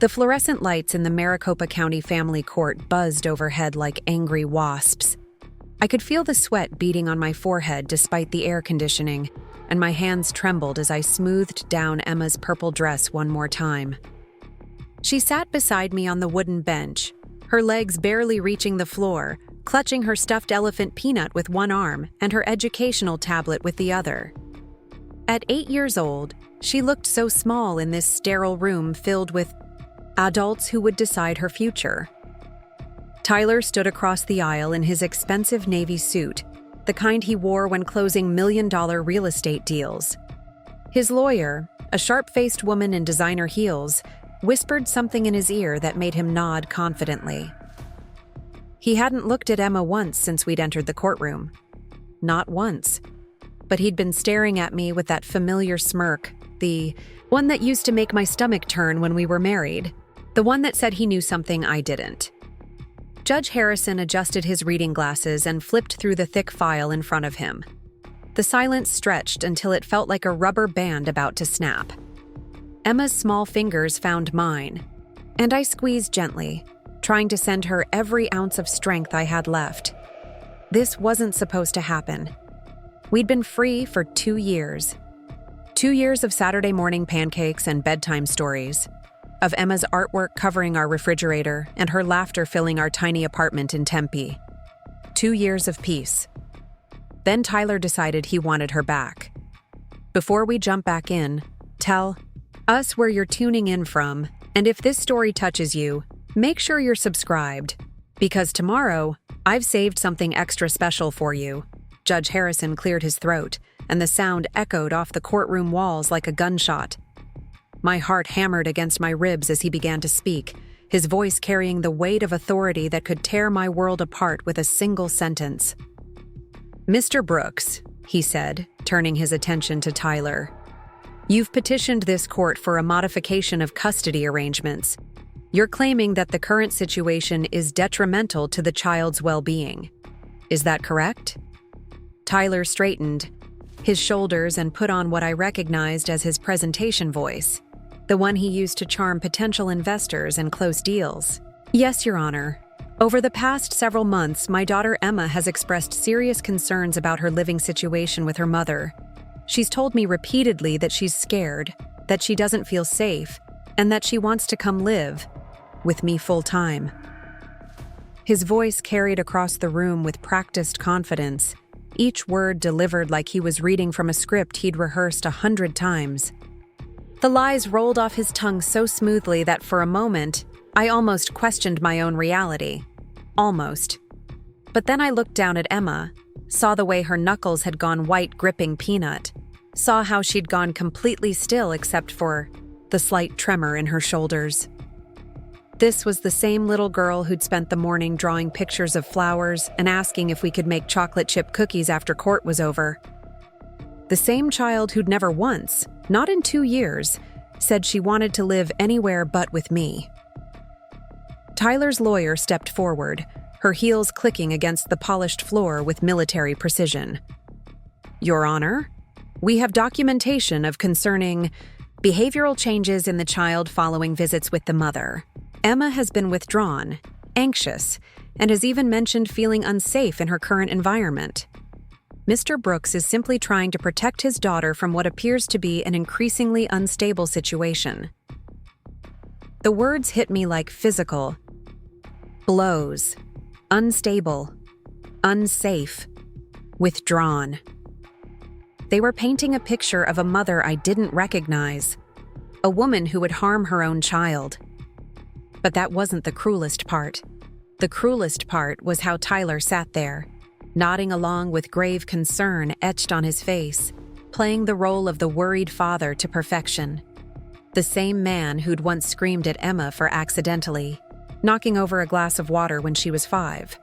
The fluorescent lights in the Maricopa County Family Court buzzed overhead like angry wasps. I could feel the sweat beading on my forehead despite the air conditioning, and my hands trembled as I smoothed down Emma's purple dress one more time. She sat beside me on the wooden bench, her legs barely reaching the floor, clutching her stuffed elephant Peanut with one arm and her educational tablet with the other. At 8 years old, she looked so small in this sterile room filled with adults who would decide her future. Tyler stood across the aisle in his expensive navy suit, the kind he wore when closing million-dollar real estate deals. His lawyer, a sharp-faced woman in designer heels, whispered something in his ear that made him nod confidently. He hadn't looked at Emma once since we'd entered the courtroom. Not once. But he'd been staring at me with that familiar smirk, the one that used to make my stomach turn when we were married, the one that said he knew something I didn't. Judge Harrison adjusted his reading glasses and flipped through the thick file in front of him. The silence stretched until it felt like a rubber band about to snap. Emma's small fingers found mine, and I squeezed gently, trying to send her every ounce of strength I had left. This wasn't supposed to happen. We'd been free for 2 years. 2 years of Saturday morning pancakes and bedtime stories, of Emma's artwork covering our refrigerator and her laughter filling our tiny apartment in Tempe. 2 years of peace. Then Tyler decided he wanted her back. Before we jump back in, tell us where you're tuning in from, and if this story touches you, make sure you're subscribed, because tomorrow, I've saved something extra special for you. Judge Harrison cleared his throat, and the sound echoed off the courtroom walls like a gunshot. My heart hammered against my ribs as he began to speak, his voice carrying the weight of authority that could tear my world apart with a single sentence. "Mr. Brooks," he said, turning his attention to Tyler, "you've petitioned this court for a modification of custody arrangements. You're claiming that the current situation is detrimental to the child's well-being. Is that correct?" Tyler straightened his shoulders and put on what I recognized as his presentation voice, the one he used to charm potential investors and close deals. "Yes, Your Honor. Over the past several months, my daughter Emma has expressed serious concerns about her living situation with her mother. She's told me repeatedly that she's scared, that she doesn't feel safe, and that she wants to come live with me full-time." His voice carried across the room with practiced confidence, each word delivered like he was reading from a script he'd rehearsed 100 times. The lies rolled off his tongue so smoothly that for a moment, I almost questioned my own reality. Almost. But then I looked down at Emma, saw the way her knuckles had gone white gripping Peanut, saw how she'd gone completely still except for the slight tremor in her shoulders. This was the same little girl who'd spent the morning drawing pictures of flowers and asking if we could make chocolate chip cookies after court was over. The same child who'd never once, not in 2 years, said she wanted to live anywhere but with me. Tyler's lawyer stepped forward, her heels clicking against the polished floor with military precision. "Your Honor, we have documentation of concerning behavioral changes in the child following visits with the mother. Emma has been withdrawn, anxious, and has even mentioned feeling unsafe in her current environment. Mr. Brooks is simply trying to protect his daughter from what appears to be an increasingly unstable situation." The words hit me like physical blows. Unstable, unsafe, withdrawn. They were painting a picture of a mother I didn't recognize, a woman who would harm her own child. But that wasn't the cruelest part. The cruelest part was how Tyler sat there, nodding along with grave concern etched on his face, playing the role of the worried father to perfection. The same man who'd once screamed at Emma for accidentally knocking over a glass of water when she was 5.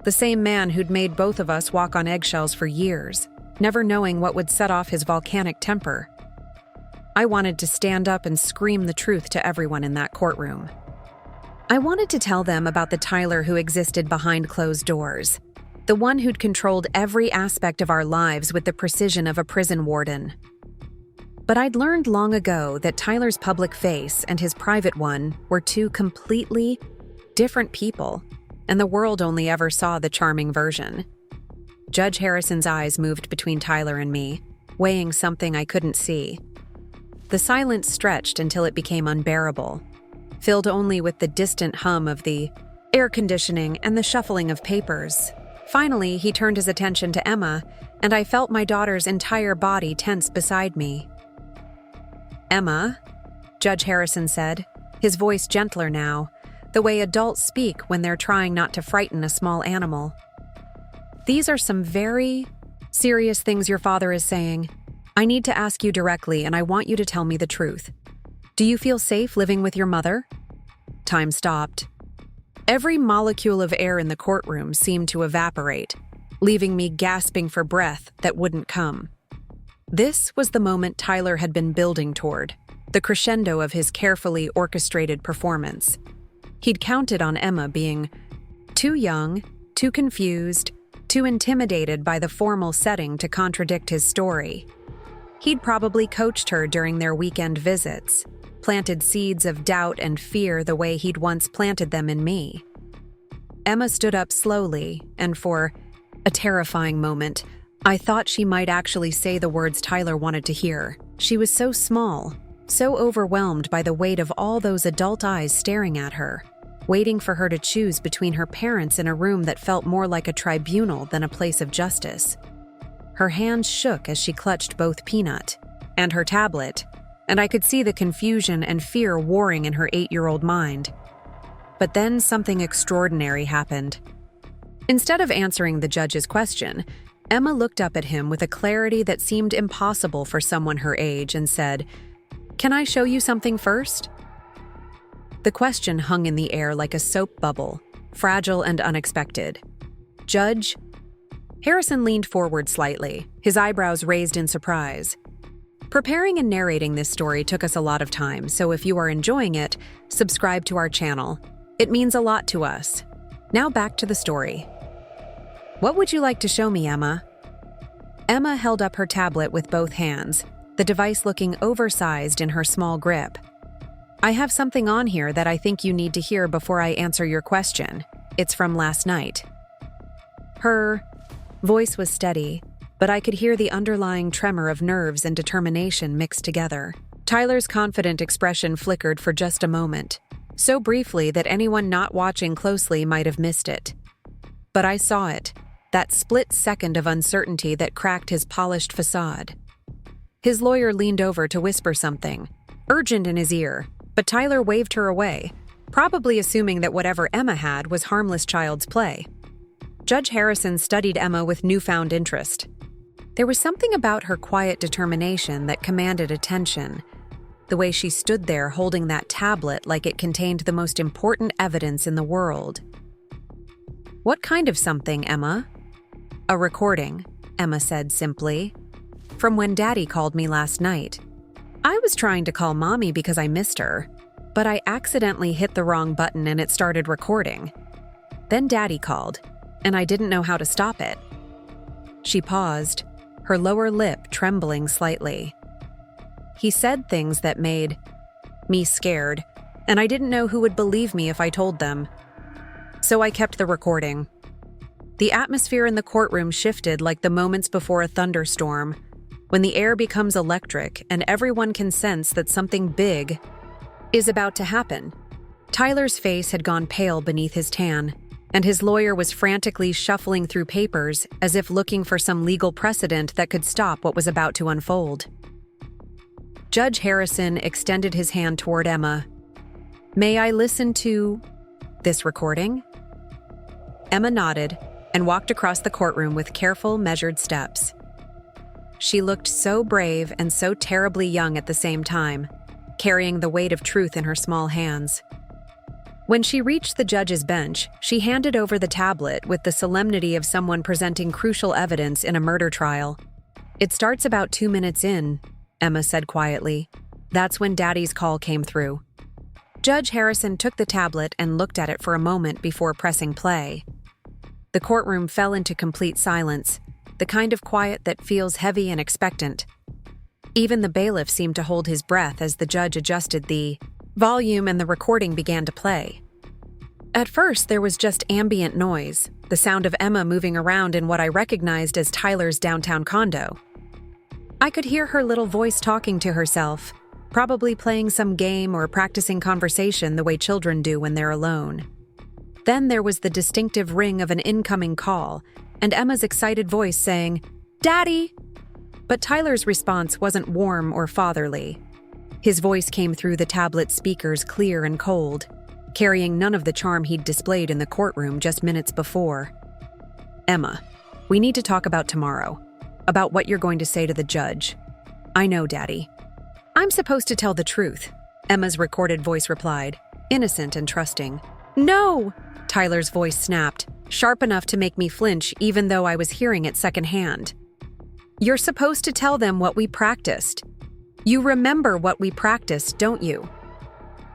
The same man who'd made both of us walk on eggshells for years, never knowing what would set off his volcanic temper. I wanted to stand up and scream the truth to everyone in that courtroom. I wanted to tell them about the Tyler who existed behind closed doors, the one who'd controlled every aspect of our lives with the precision of a prison warden. But I'd learned long ago that Tyler's public face and his private one were two completely different people, and the world only ever saw the charming version. Judge Harrison's eyes moved between Tyler and me, weighing something I couldn't see. The silence stretched until it became unbearable, filled only with the distant hum of the air conditioning and the shuffling of papers. Finally, he turned his attention to Emma, and I felt my daughter's entire body tense beside me. "Emma," Judge Harrison said, his voice gentler now, the way adults speak when they're trying not to frighten a small animal. "These are some very serious things your father is saying. I need to ask you directly, and I want you to tell me the truth. Do you feel safe living with your mother?" Time stopped. Every molecule of air in the courtroom seemed to evaporate, leaving me gasping for breath that wouldn't come. This was the moment Tyler had been building toward, the crescendo of his carefully orchestrated performance. He'd counted on Emma being too young, too confused, too intimidated by the formal setting to contradict his story. He'd probably coached her during their weekend visits, planted seeds of doubt and fear the way he'd once planted them in me. Emma stood up slowly, and for a terrifying moment, I thought she might actually say the words Tyler wanted to hear. She was so small, so overwhelmed by the weight of all those adult eyes staring at her, waiting for her to choose between her parents in a room that felt more like a tribunal than a place of justice. Her hands shook as she clutched both Peanut and her tablet, and I could see the confusion and fear warring in her 8-year-old mind. But then something extraordinary happened. Instead of answering the judge's question, Emma looked up at him with a clarity that seemed impossible for someone her age and said, "Can I show you something first?" The question hung in the air like a soap bubble, fragile and unexpected. "Judge?" Harrison leaned forward slightly, his eyebrows raised in surprise. Preparing and narrating this story took us a lot of time, so if you are enjoying it, subscribe to our channel. It means a lot to us. Now back to the story. "What would you like to show me, Emma?" Emma held up her tablet with both hands, the device looking oversized in her small grip. "I have something on here that I think you need to hear before I answer your question. It's from last night." Her voice was steady, but I could hear the underlying tremor of nerves and determination mixed together. Tyler's confident expression flickered for just a moment, so briefly that anyone not watching closely might have missed it. But I saw it, that split second of uncertainty that cracked his polished facade. His lawyer leaned over to whisper something, urgent in his ear, but Tyler waved her away, probably assuming that whatever Emma had was harmless child's play. Judge Harrison studied Emma with newfound interest. There was something about her quiet determination that commanded attention, the way she stood there holding that tablet like it contained the most important evidence in the world. "What kind of something, Emma?" "A recording," Emma said simply, "from when Daddy called me last night. I was trying to call Mommy because I missed her, but I accidentally hit the wrong button and it started recording. Then Daddy called, and I didn't know how to stop it." She paused, her lower lip trembling slightly. "He said things that made me scared, and I didn't know who would believe me if I told them. So I kept the recording." The atmosphere in the courtroom shifted like the moments before a thunderstorm, when the air becomes electric and everyone can sense that something big is about to happen. Tyler's face had gone pale beneath his tan, and his lawyer was frantically shuffling through papers as if looking for some legal precedent that could stop what was about to unfold. Judge Harrison extended his hand toward Emma. "May I listen to this recording?" Emma nodded and walked across the courtroom with careful, measured steps. She looked so brave and so terribly young at the same time, carrying the weight of truth in her small hands. When she reached the judge's bench, she handed over the tablet with the solemnity of someone presenting crucial evidence in a murder trial. "It starts about 2 minutes in," Emma said quietly. "That's when Daddy's call came through." Judge Harrison took the tablet and looked at it for a moment before pressing play. The courtroom fell into complete silence, the kind of quiet that feels heavy and expectant. Even the bailiff seemed to hold his breath as the judge adjusted the volume and the recording began to play. At first, there was just ambient noise, the sound of Emma moving around in what I recognized as Tyler's downtown condo. I could hear her little voice talking to herself, probably playing some game or practicing conversation the way children do when they're alone. Then there was the distinctive ring of an incoming call, and Emma's excited voice saying, "Daddy!" But Tyler's response wasn't warm or fatherly. His voice came through the tablet speakers clear and cold, carrying none of the charm he'd displayed in the courtroom just minutes before. "Emma, we need to talk about tomorrow, about what you're going to say to the judge." "I know, Daddy." "I'm supposed to tell the truth," Emma's recorded voice replied, innocent and trusting. "No!" Tyler's voice snapped, sharp enough to make me flinch even though I was hearing it secondhand. "You're supposed to tell them what we practiced. You remember what we practiced, don't you?"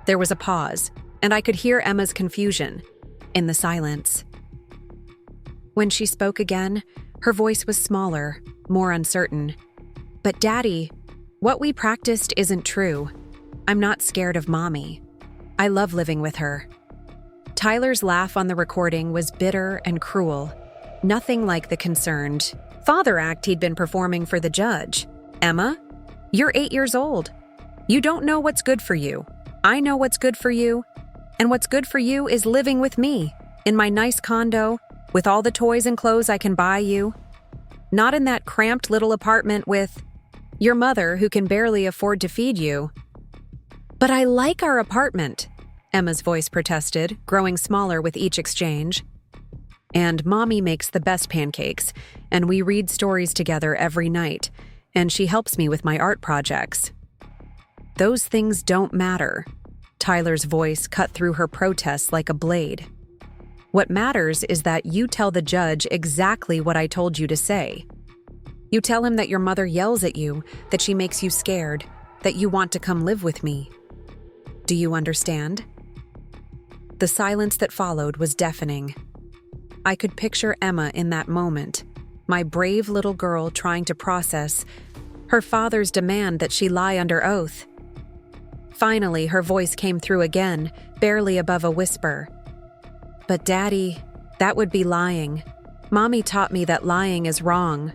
There was a pause, and I could hear Emma's confusion in the silence. When she spoke again, her voice was smaller, more uncertain. "But Daddy, what we practiced isn't true. I'm not scared of Mommy. I love living with her." Tyler's laugh on the recording was bitter and cruel, nothing like the concerned father act he'd been performing for the judge. "Emma, you're 8 years old. You don't know what's good for you. I know what's good for you. And what's good for you is living with me, in my nice condo, with all the toys and clothes I can buy you. Not in that cramped little apartment with your mother who can barely afford to feed you." "But I like our apartment," Emma's voice protested, growing smaller with each exchange. "And Mommy makes the best pancakes, and we read stories together every night, and she helps me with my art projects." "Those things don't matter." Tyler's voice cut through her protests like a blade. "What matters is that you tell the judge exactly what I told you to say. You tell him that your mother yells at you, that she makes you scared, that you want to come live with me. Do you understand?" The silence that followed was deafening. I could picture Emma in that moment, my brave little girl trying to process her father's demand that she lie under oath. Finally, her voice came through again, barely above a whisper. "But Daddy, that would be lying. Mommy taught me that lying is wrong."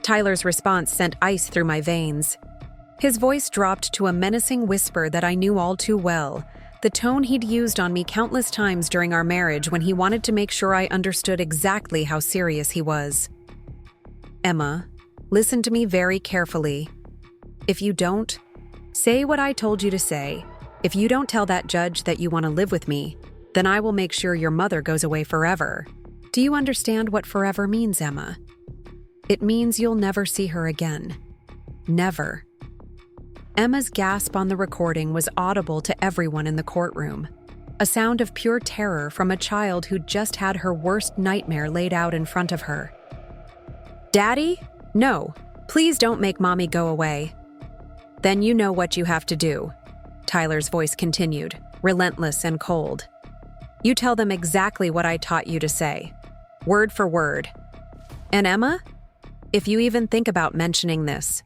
Tyler's response sent ice through my veins. His voice dropped to a menacing whisper that I knew all too well, the tone he'd used on me countless times during our marriage when he wanted to make sure I understood exactly how serious he was. "Emma, listen to me very carefully. If you don't, say what I told you to say. If you don't tell that judge that you want to live with me, then I will make sure your mother goes away forever. Do you understand what forever means, Emma? It means you'll never see her again. Never." Emma's gasp on the recording was audible to everyone in the courtroom, a sound of pure terror from a child who'd just had her worst nightmare laid out in front of her. "Daddy? No, please don't make Mommy go away." "Then you know what you have to do," Tyler's voice continued, relentless and cold. "You tell them exactly what I taught you to say, word for word. And Emma, if you even think about mentioning this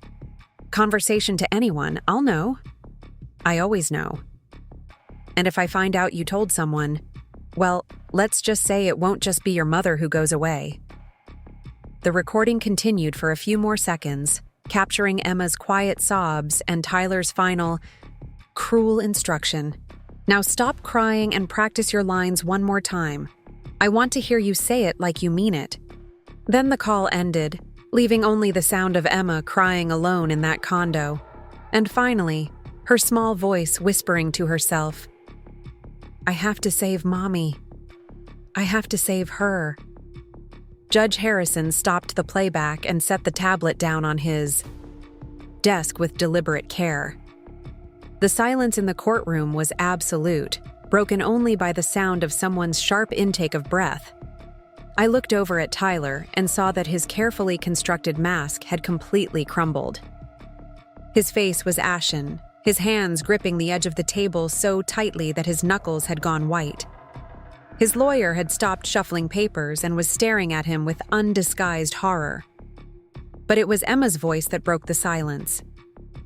conversation to anyone, I'll know. I always know. And if I find out you told someone, well, let's just say it won't just be your mother who goes away." The recording continued for a few more seconds, capturing Emma's quiet sobs and Tyler's final, cruel instruction. "Now stop crying and practice your lines one more time. I want to hear you say it like you mean it." Then the call ended, leaving only the sound of Emma crying alone in that condo. And finally, her small voice whispering to herself, "I have to save Mommy. I have to save her." Judge Harrison stopped the playback and set the tablet down on his desk with deliberate care. The silence in the courtroom was absolute, broken only by the sound of someone's sharp intake of breath. I looked over at Tyler and saw that his carefully constructed mask had completely crumbled. His face was ashen, his hands gripping the edge of the table so tightly that his knuckles had gone white. His lawyer had stopped shuffling papers and was staring at him with undisguised horror. But it was Emma's voice that broke the silence,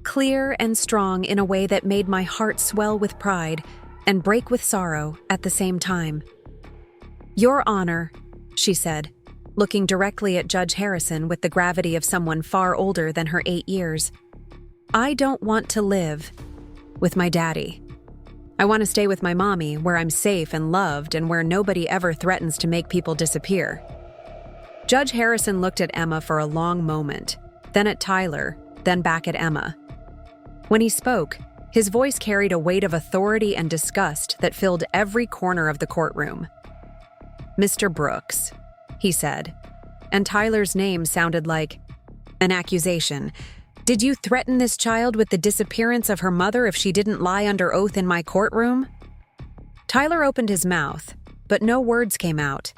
clear and strong in a way that made my heart swell with pride and break with sorrow at the same time. "Your Honor," she said, looking directly at Judge Harrison with the gravity of someone far older than her 8 years. "I don't want to live with my daddy. I want to stay with my mommy, where I'm safe and loved and where nobody ever threatens to make people disappear." Judge Harrison looked at Emma for a long moment, then at Tyler, then back at Emma. When he spoke, his voice carried a weight of authority and disgust that filled every corner of the courtroom. "Mr. Brooks," he said, and Tyler's name sounded like an accusation. "Did you threaten this child with the disappearance of her mother if she didn't lie under oath in my courtroom?" Tyler opened his mouth, but no words came out.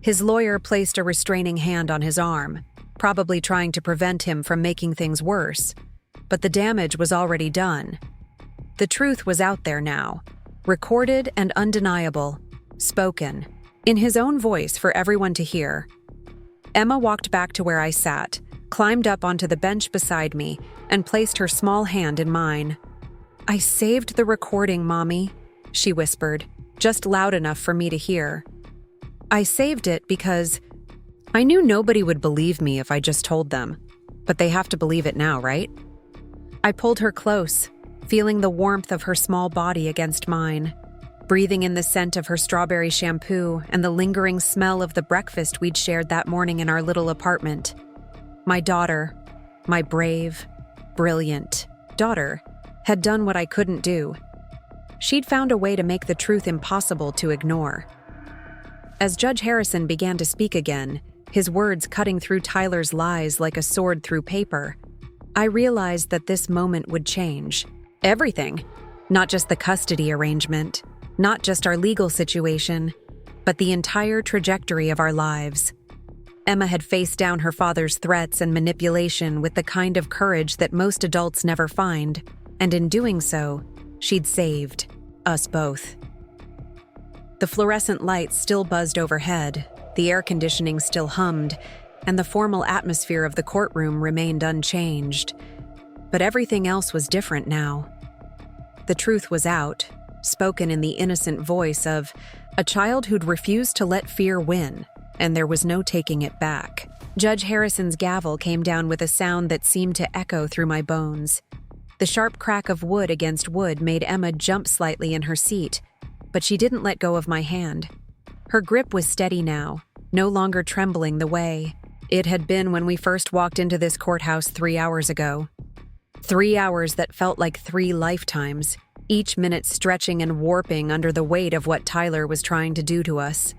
His lawyer placed a restraining hand on his arm, probably trying to prevent him from making things worse. But the damage was already done. The truth was out there now, recorded and undeniable, spoken, in his own voice for everyone to hear. Emma walked back to where I sat, climbed up onto the bench beside me, and placed her small hand in mine. "I saved the recording, Mommy," she whispered, just loud enough for me to hear. "I saved it because I knew nobody would believe me if I just told them, but they have to believe it now, right?" I pulled her close, feeling the warmth of her small body against mine, breathing in the scent of her strawberry shampoo and the lingering smell of the breakfast we'd shared that morning in our little apartment. My daughter, my brave, brilliant daughter, had done what I couldn't do. She'd found a way to make the truth impossible to ignore. As Judge Harrison began to speak again, his words cutting through Tyler's lies like a sword through paper, I realized that this moment would change everything, not just the custody arrangement, not just our legal situation, but the entire trajectory of our lives. Emma had faced down her father's threats and manipulation with the kind of courage that most adults never find, and in doing so, she'd saved us both. The fluorescent lights still buzzed overhead, the air conditioning still hummed, and the formal atmosphere of the courtroom remained unchanged. But everything else was different now. The truth was out, spoken in the innocent voice of a child who'd refused to let fear win, and there was no taking it back. Judge Harrison's gavel came down with a sound that seemed to echo through my bones. The sharp crack of wood against wood made Emma jump slightly in her seat, but she didn't let go of my hand. Her grip was steady now, no longer trembling the way it had been when we first walked into this courthouse 3 hours ago. 3 hours that felt like 3 lifetimes, each minute stretching and warping under the weight of what Tyler was trying to do to us.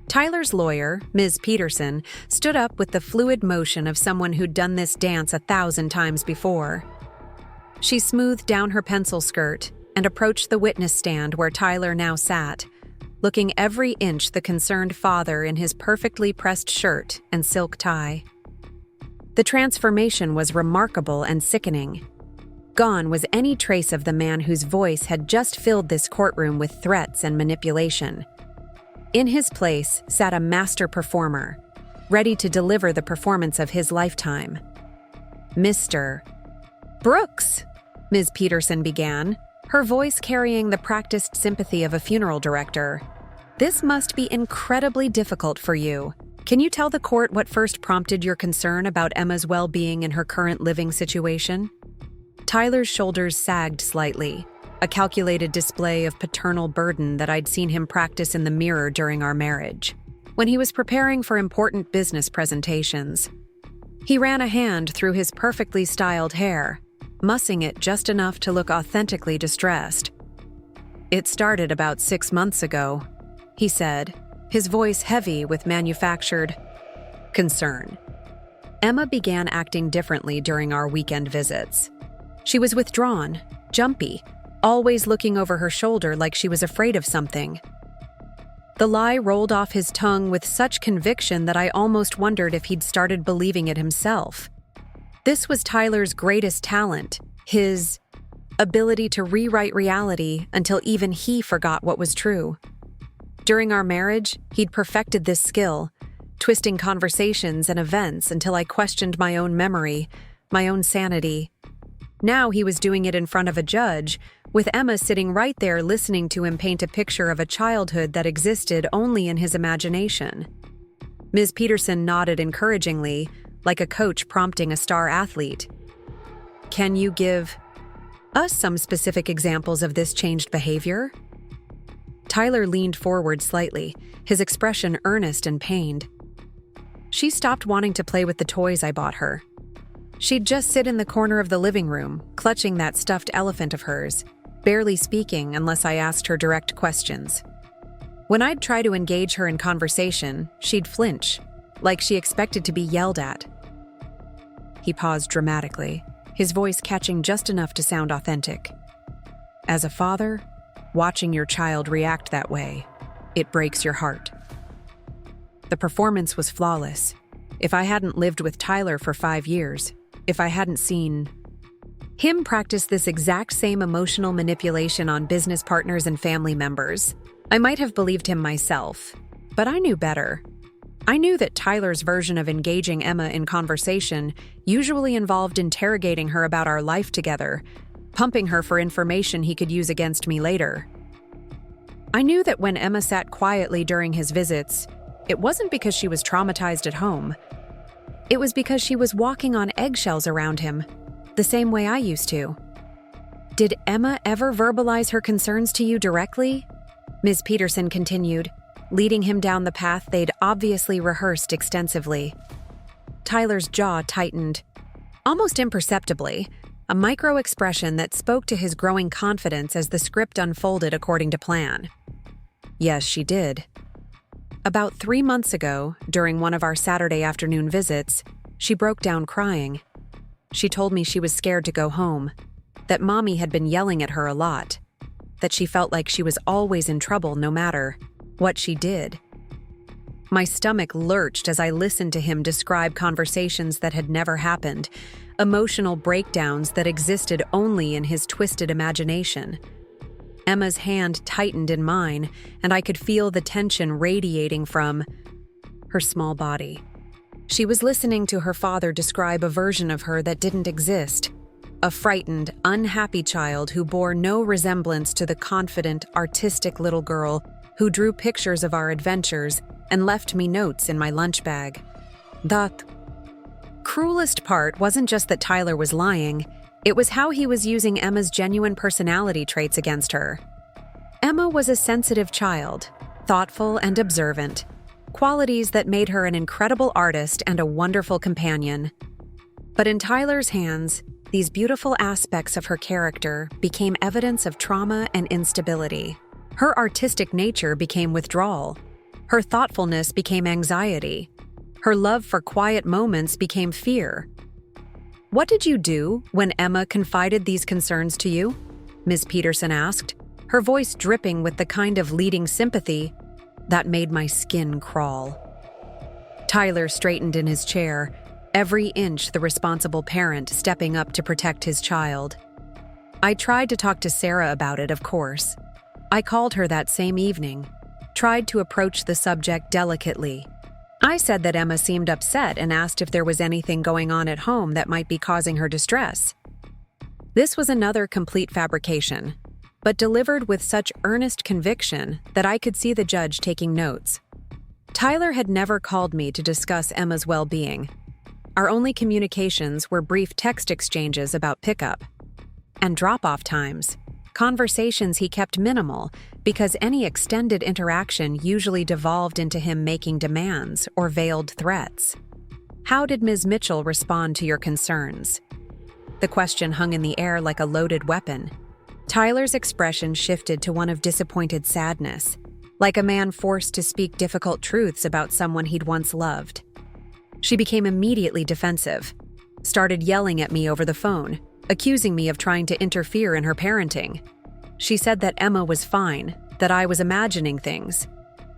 Tyler's lawyer, Ms. Peterson, stood up with the fluid motion of someone who'd done this dance 1,000 times before. She smoothed down her pencil skirt and approached the witness stand where Tyler now sat, looking every inch the concerned father in his perfectly pressed shirt and silk tie. The transformation was remarkable and sickening. Gone was any trace of the man whose voice had just filled this courtroom with threats and manipulation. In his place sat a master performer, ready to deliver the performance of his lifetime. "Mr. Brooks," Ms. Peterson began, her voice carrying the practiced sympathy of a funeral director. "This must be incredibly difficult for you. Can you tell the court what first prompted your concern about Emma's well-being in her current living situation?" Tyler's shoulders sagged slightly, a calculated display of paternal burden that I'd seen him practice in the mirror during our marriage, when he was preparing for important business presentations. He ran a hand through his perfectly styled hair, mussing it just enough to look authentically distressed. "It started about 6 months ago," he said, his voice heavy with manufactured concern. Emma began acting differently during our weekend visits. She was withdrawn, jumpy, always looking over her shoulder like she was afraid of something. The lie rolled off his tongue with such conviction that I almost wondered if he'd started believing it himself. This was Tyler's greatest talent, his ability to rewrite reality until even he forgot what was true. During our marriage, he'd perfected this skill, twisting conversations and events until I questioned my own memory, my own sanity. Now he was doing it in front of a judge, with Emma sitting right there listening to him paint a picture of a childhood that existed only in his imagination. Ms. Peterson nodded encouragingly, like a coach prompting a star athlete. "Can you give us some specific examples of this changed behavior?" Tyler leaned forward slightly, his expression earnest and pained. "She stopped wanting to play with the toys I bought her. She'd just sit in the corner of the living room, clutching that stuffed elephant of hers, barely speaking unless I asked her direct questions. When I'd try to engage her in conversation, she'd flinch, like she expected to be yelled at." He paused dramatically, his voice catching just enough to sound authentic. "As a father, watching your child react that way, it breaks your heart." The performance was flawless. If I hadn't lived with Tyler for 5 years, if I hadn't seen him practice this exact same emotional manipulation on business partners and family members, I might have believed him myself. But I knew better. I knew that Tyler's version of engaging Emma in conversation usually involved interrogating her about our life together, pumping her for information he could use against me later. I knew that when Emma sat quietly during his visits, it wasn't because she was traumatized at home. It was because she was walking on eggshells around him, the same way I used to. "Did Emma ever verbalize her concerns to you directly?" Ms. Peterson continued, leading him down the path they'd obviously rehearsed extensively. Tyler's jaw tightened, almost imperceptibly, a micro-expression that spoke to his growing confidence as the script unfolded according to plan. "Yes, she did. About 3 months ago, during one of our Saturday afternoon visits, she broke down crying. She told me she was scared to go home, that Mommy had been yelling at her a lot, that she felt like she was always in trouble no matter what she did." My stomach lurched as I listened to him describe conversations that had never happened, emotional breakdowns that existed only in his twisted imagination. Emma's hand tightened in mine, and I could feel the tension radiating from her small body. She was listening to her father describe a version of her that didn't exist, a frightened, unhappy child who bore no resemblance to the confident, artistic little girl who drew pictures of our adventures and left me notes in my lunch bag. The cruelest part wasn't just that Tyler was lying, it was how he was using Emma's genuine personality traits against her. Emma was a sensitive child, thoughtful and observant, qualities that made her an incredible artist and a wonderful companion. But in Tyler's hands, these beautiful aspects of her character became evidence of trauma and instability. Her artistic nature became withdrawal. Her thoughtfulness became anxiety. Her love for quiet moments became fear. "What did you do when Emma confided these concerns to you?" Ms. Peterson asked, her voice dripping with the kind of leading sympathy that made my skin crawl. Tyler straightened in his chair, every inch the responsible parent stepping up to protect his child. "I tried to talk to Sarah about it, of course. I called her that same evening, tried to approach the subject delicately. I said that Emma seemed upset and asked if there was anything going on at home that might be causing her distress." This was another complete fabrication, but delivered with such earnest conviction that I could see the judge taking notes. Tyler had never called me to discuss Emma's well-being. Our only communications were brief text exchanges about pickup and drop-off times, conversations he kept minimal because any extended interaction usually devolved into him making demands or veiled threats. "How did Ms. Mitchell respond to your concerns?" The question hung in the air like a loaded weapon. Tyler's expression shifted to one of disappointed sadness, like a man forced to speak difficult truths about someone he'd once loved. She became immediately defensive, started yelling at me over the phone, accusing me of trying to interfere in her parenting. She said that Emma was fine, that I was imagining things,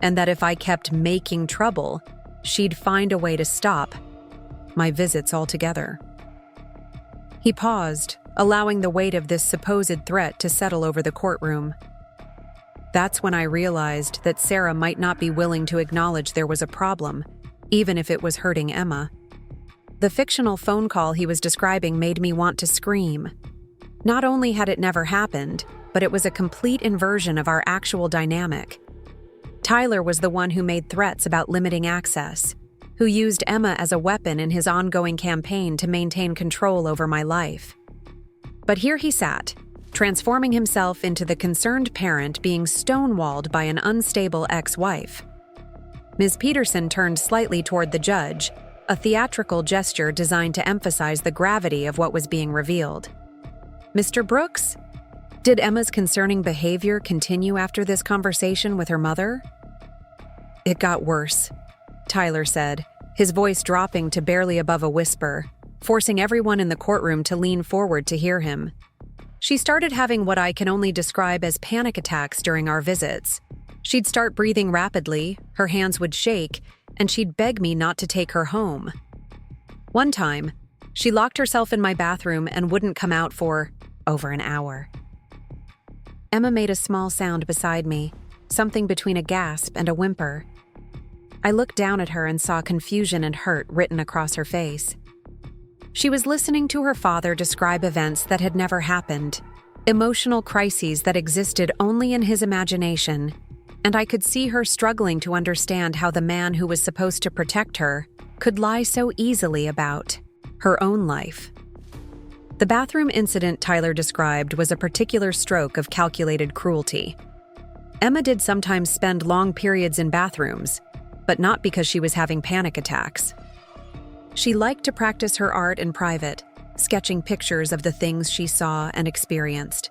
and that if I kept making trouble, she'd find a way to stop my visits altogether. He paused, allowing the weight of this supposed threat to settle over the courtroom. That's when I realized that Sarah might not be willing to acknowledge there was a problem, even if it was hurting Emma. The fictional phone call he was describing made me want to scream, Not only had it never happened, but it was a complete inversion of our actual dynamic. Tyler was the one who made threats about limiting access, who used Emma as a weapon in his ongoing campaign to maintain control over my life. But here he sat, transforming himself into the concerned parent being stonewalled by an unstable ex-wife. Ms. Peterson turned slightly toward the judge, a theatrical gesture designed to emphasize the gravity of what was being revealed. "Mr. Brooks, did Emma's concerning behavior continue after this conversation with her mother?" "It got worse," Tyler said, his voice dropping to barely above a whisper, forcing everyone in the courtroom to lean forward to hear him. "She started having what I can only describe as panic attacks during our visits. She'd start breathing rapidly, her hands would shake, and she'd beg me not to take her home. One time, she locked herself in my bathroom and wouldn't come out for over an hour." Emma made a small sound beside me, something between a gasp and a whimper. I looked down at her and saw confusion and hurt written across her face. She was listening to her father describe events that had never happened, emotional crises that existed only in his imagination, and I could see her struggling to understand how the man who was supposed to protect her could lie so easily about her own life. The bathroom incident Tyler described was a particular stroke of calculated cruelty. Emma did sometimes spend long periods in bathrooms, but not because she was having panic attacks. She liked to practice her art in private, sketching pictures of the things she saw and experienced.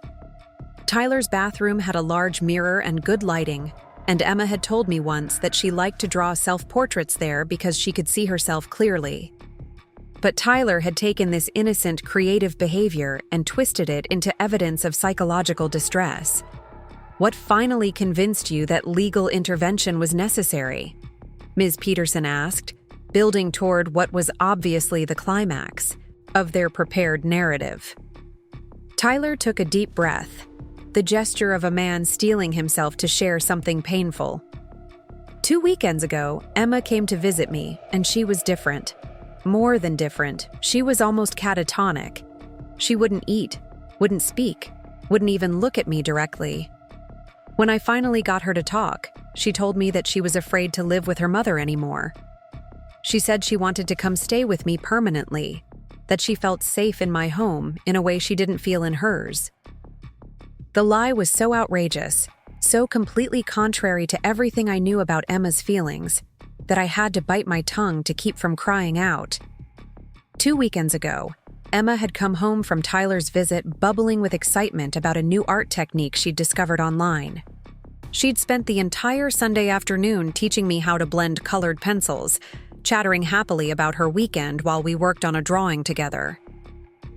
Tyler's bathroom had a large mirror and good lighting, and Emma had told me once that she liked to draw self-portraits there because she could see herself clearly. But Tyler had taken this innocent, creative behavior and twisted it into evidence of psychological distress. "What finally convinced you that legal intervention was necessary?" Ms. Peterson asked, building toward what was obviously the climax of their prepared narrative. Tyler took a deep breath, the gesture of a man steeling himself to share something painful. 2 weekends ago, Emma came to visit me, and she was different. More than different, she was almost catatonic. She wouldn't eat, wouldn't speak, wouldn't even look at me directly. When I finally got her to talk, she told me that she was afraid to live with her mother anymore. She said she wanted to come stay with me permanently, that she felt safe in my home in a way she didn't feel in hers. The lie was so outrageous, so completely contrary to everything I knew about Emma's feelings, that I had to bite my tongue to keep from crying out. 2 weekends ago, Emma had come home from Tyler's visit bubbling with excitement about a new art technique she'd discovered online. She'd spent the entire Sunday afternoon teaching me how to blend colored pencils, chattering happily about her weekend while we worked on a drawing together.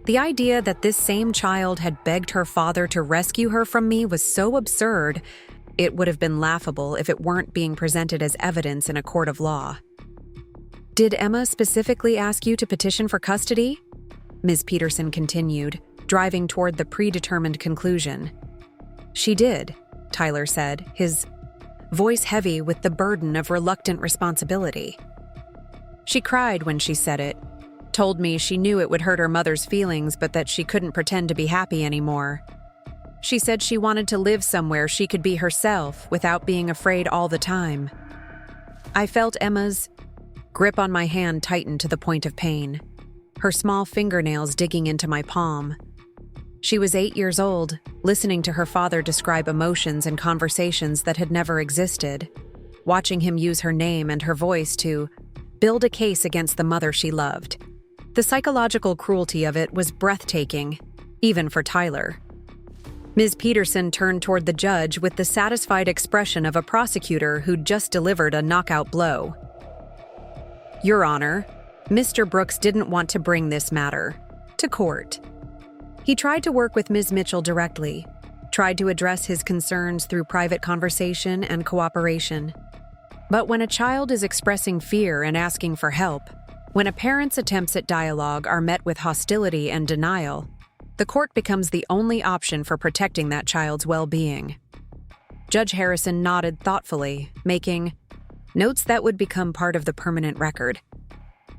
The idea that this same child had begged her father to rescue her from me was so absurd, it would have been laughable if it weren't being presented as evidence in a court of law. "Did Emma specifically ask you to petition for custody?" Ms. Peterson continued, driving toward the predetermined conclusion. "She did," Tyler said, his voice heavy with the burden of reluctant responsibility. "She cried when she said it, told me she knew it would hurt her mother's feelings but that she couldn't pretend to be happy anymore. She said she wanted to live somewhere she could be herself without being afraid all the time." I felt Emma's grip on my hand tighten to the point of pain, her small fingernails digging into my palm. She was 8 years old, listening to her father describe emotions and conversations that had never existed, watching him use her name and her voice to build a case against the mother she loved. The psychological cruelty of it was breathtaking, even for Tyler. Ms. Peterson turned toward the judge with the satisfied expression of a prosecutor who'd just delivered a knockout blow. "Your Honor, Mr. Brooks didn't want to bring this matter to court. He tried to work with Ms. Mitchell directly, tried to address his concerns through private conversation and cooperation. But when a child is expressing fear and asking for help, when a parent's attempts at dialogue are met with hostility and denial, the court becomes the only option for protecting that child's well-being." Judge Harrison nodded thoughtfully, making notes that would become part of the permanent record.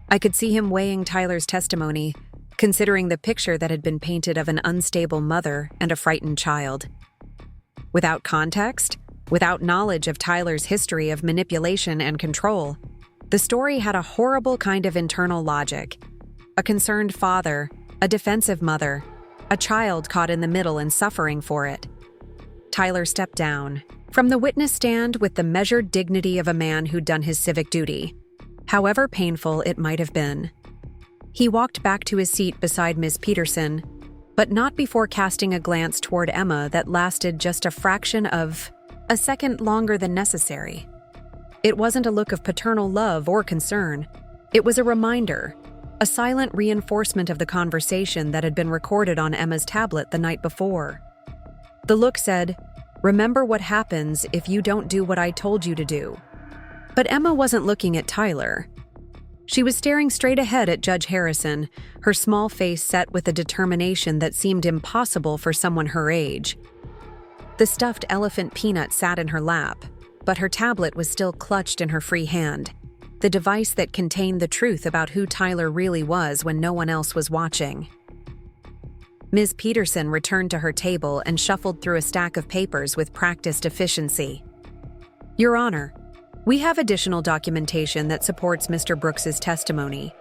I could see him weighing Tyler's testimony, considering the picture that had been painted of an unstable mother and a frightened child. Without context, without knowledge of Tyler's history of manipulation and control, the story had a horrible kind of internal logic. A concerned father, a defensive mother, a child caught in the middle and suffering for it. Tyler stepped down from the witness stand with the measured dignity of a man who'd done his civic duty, however painful it might have been. He walked back to his seat beside Ms. Peterson, but not before casting a glance toward Emma that lasted just a fraction of a second longer than necessary. It wasn't a look of paternal love or concern. It was a reminder, a silent reinforcement of the conversation that had been recorded on Emma's tablet the night before. The look said, "Remember what happens if you don't do what I told you to do." But Emma wasn't looking at Tyler. She was staring straight ahead at Judge Harrison, her small face set with a determination that seemed impossible for someone her age. The stuffed elephant Peanut sat in her lap, but her tablet was still clutched in her free hand, the device that contained the truth about who Tyler really was when no one else was watching. Ms. Peterson returned to her table and shuffled through a stack of papers with practiced efficiency. "Your Honor, we have additional documentation that supports Mr. Brooks's testimony.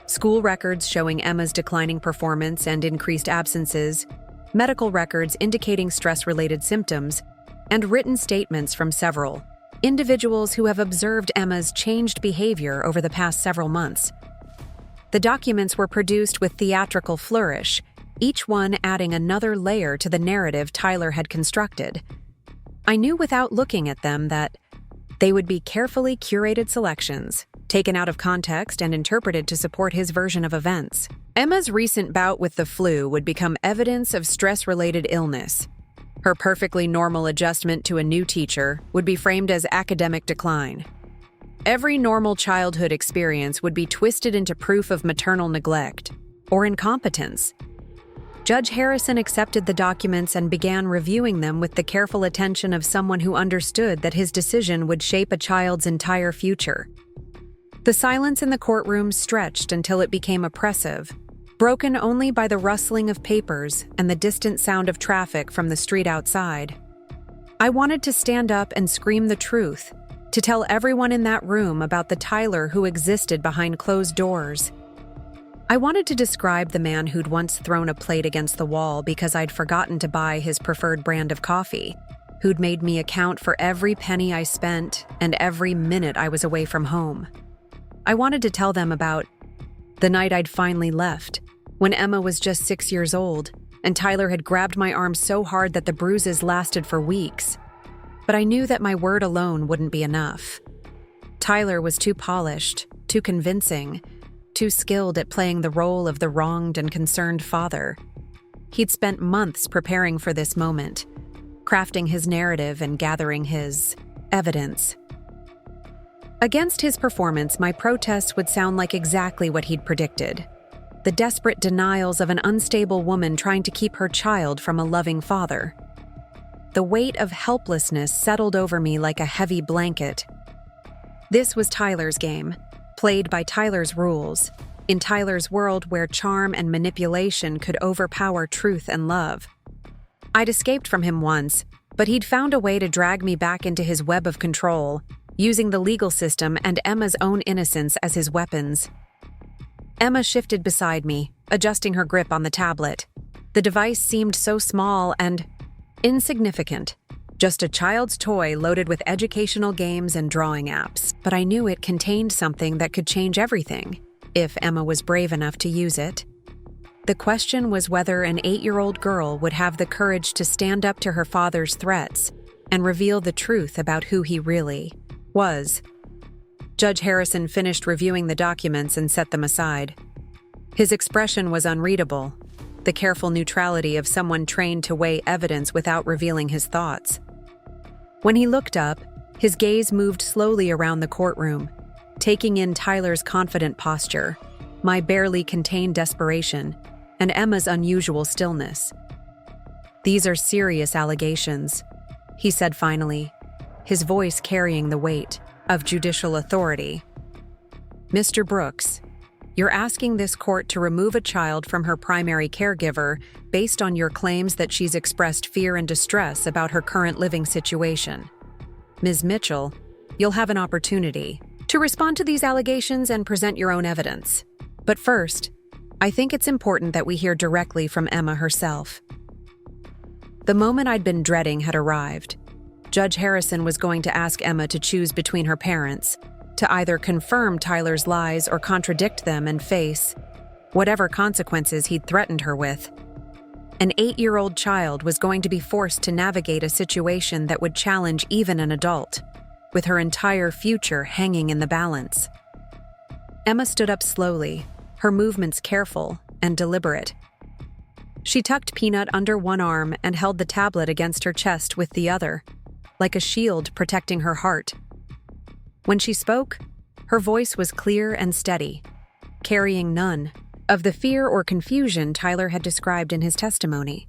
School records showing Emma's declining performance and increased absences, medical records indicating stress-related symptoms, and written statements from several individuals who have observed Emma's changed behavior over the past several months. The documents were produced with theatrical flourish, each one adding another layer to the narrative Tyler had constructed. I knew without looking at them that they would be carefully curated selections, taken out of context and interpreted to support his version of events. Emma's recent bout with the flu would become evidence of stress-related illness. Her perfectly normal adjustment to a new teacher would be framed as academic decline. Every normal childhood experience would be twisted into proof of maternal neglect or incompetence. Judge Harrison accepted the documents and began reviewing them with the careful attention of someone who understood that his decision would shape a child's entire future. The silence in the courtroom stretched until it became oppressive, broken only by the rustling of papers and the distant sound of traffic from the street outside. I wanted to stand up and scream the truth, to tell everyone in that room about the Tyler who existed behind closed doors. I wanted to describe the man who'd once thrown a plate against the wall because I'd forgotten to buy his preferred brand of coffee, who'd made me account for every penny I spent and every minute I was away from home. I wanted to tell them about the night I'd finally left, when Emma was just 6 years old, and Tyler had grabbed my arm so hard that the bruises lasted for weeks. But I knew that my word alone wouldn't be enough. Tyler was too polished, too convincing, too skilled at playing the role of the wronged and concerned father. He'd spent months preparing for this moment, crafting his narrative and gathering his evidence. Against his performance, my protests would sound like exactly what he'd predicted. The desperate denials of an unstable woman trying to keep her child from a loving father. The weight of helplessness settled over me like a heavy blanket. This was Tyler's game, played by Tyler's rules, in Tyler's world where charm and manipulation could overpower truth and love. I'd escaped from him once, but he'd found a way to drag me back into his web of control, using the legal system and Emma's own innocence as his weapons. Emma shifted beside me, adjusting her grip on the tablet. The device seemed so small and insignificant, just a child's toy loaded with educational games and drawing apps. But I knew it contained something that could change everything, if Emma was brave enough to use it. The question was whether an 8-year-old girl would have the courage to stand up to her father's threats and reveal the truth about who he really was. Judge Harrison finished reviewing the documents and set them aside. His expression was unreadable, the careful neutrality of someone trained to weigh evidence without revealing his thoughts. When he looked up, his gaze moved slowly around the courtroom, taking in Tyler's confident posture, my barely contained desperation, and Emma's unusual stillness. "These are serious allegations," he said finally, his voice carrying the weight of judicial authority. "Mr. Brooks, You're asking this court to remove a child from her primary caregiver based on your claims that she's expressed fear and distress about her current living situation. Ms. Mitchell, you'll have an opportunity to respond to these allegations and present your own evidence. But first, I think it's important that we hear directly from Emma herself. The moment I'd been dreading had arrived. Judge Harrison was going to ask Emma to choose between her parents, to either confirm Tyler's lies or contradict them and face whatever consequences he'd threatened her with. An 8-year-old child was going to be forced to navigate a situation that would challenge even an adult, with her entire future hanging in the balance. Emma stood up slowly, her movements careful and deliberate. She tucked Peanut under one arm and held the tablet against her chest with the other, like a shield protecting her heart. When she spoke, her voice was clear and steady, carrying none of the fear or confusion Tyler had described in his testimony.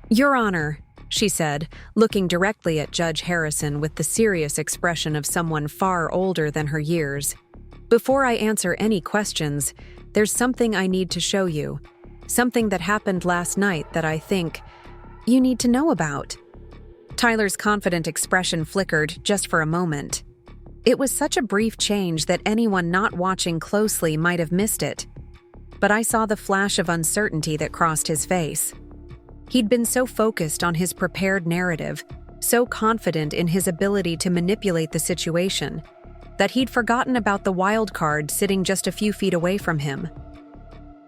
"Your Honor," she said, looking directly at Judge Harrison with the serious expression of someone far older than her years. "Before I answer any questions, there's something I need to show you, something that happened last night that I think you need to know about." Tyler's confident expression flickered just for a moment. It was such a brief change that anyone not watching closely might have missed it. But I saw the flash of uncertainty that crossed his face. He'd been so focused on his prepared narrative, so confident in his ability to manipulate the situation, that he'd forgotten about the wild card sitting just a few feet away from him.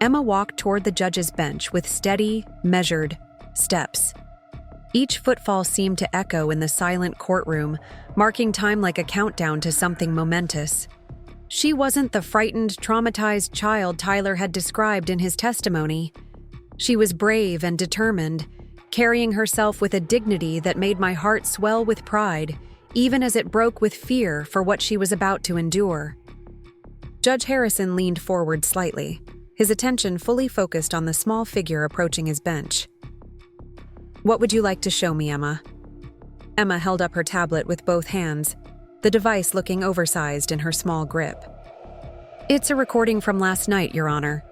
Emma walked toward the judge's bench with steady, measured steps. Each footfall seemed to echo in the silent courtroom, marking time like a countdown to something momentous. She wasn't the frightened, traumatized child Tyler had described in his testimony. She was brave and determined, carrying herself with a dignity that made my heart swell with pride, even as it broke with fear for what she was about to endure. Judge Harrison leaned forward slightly, his attention fully focused on the small figure approaching his bench. "What would you like to show me, Emma?" Emma held up her tablet with both hands, the device looking oversized in her small grip. "It's a recording from last night, Your Honor.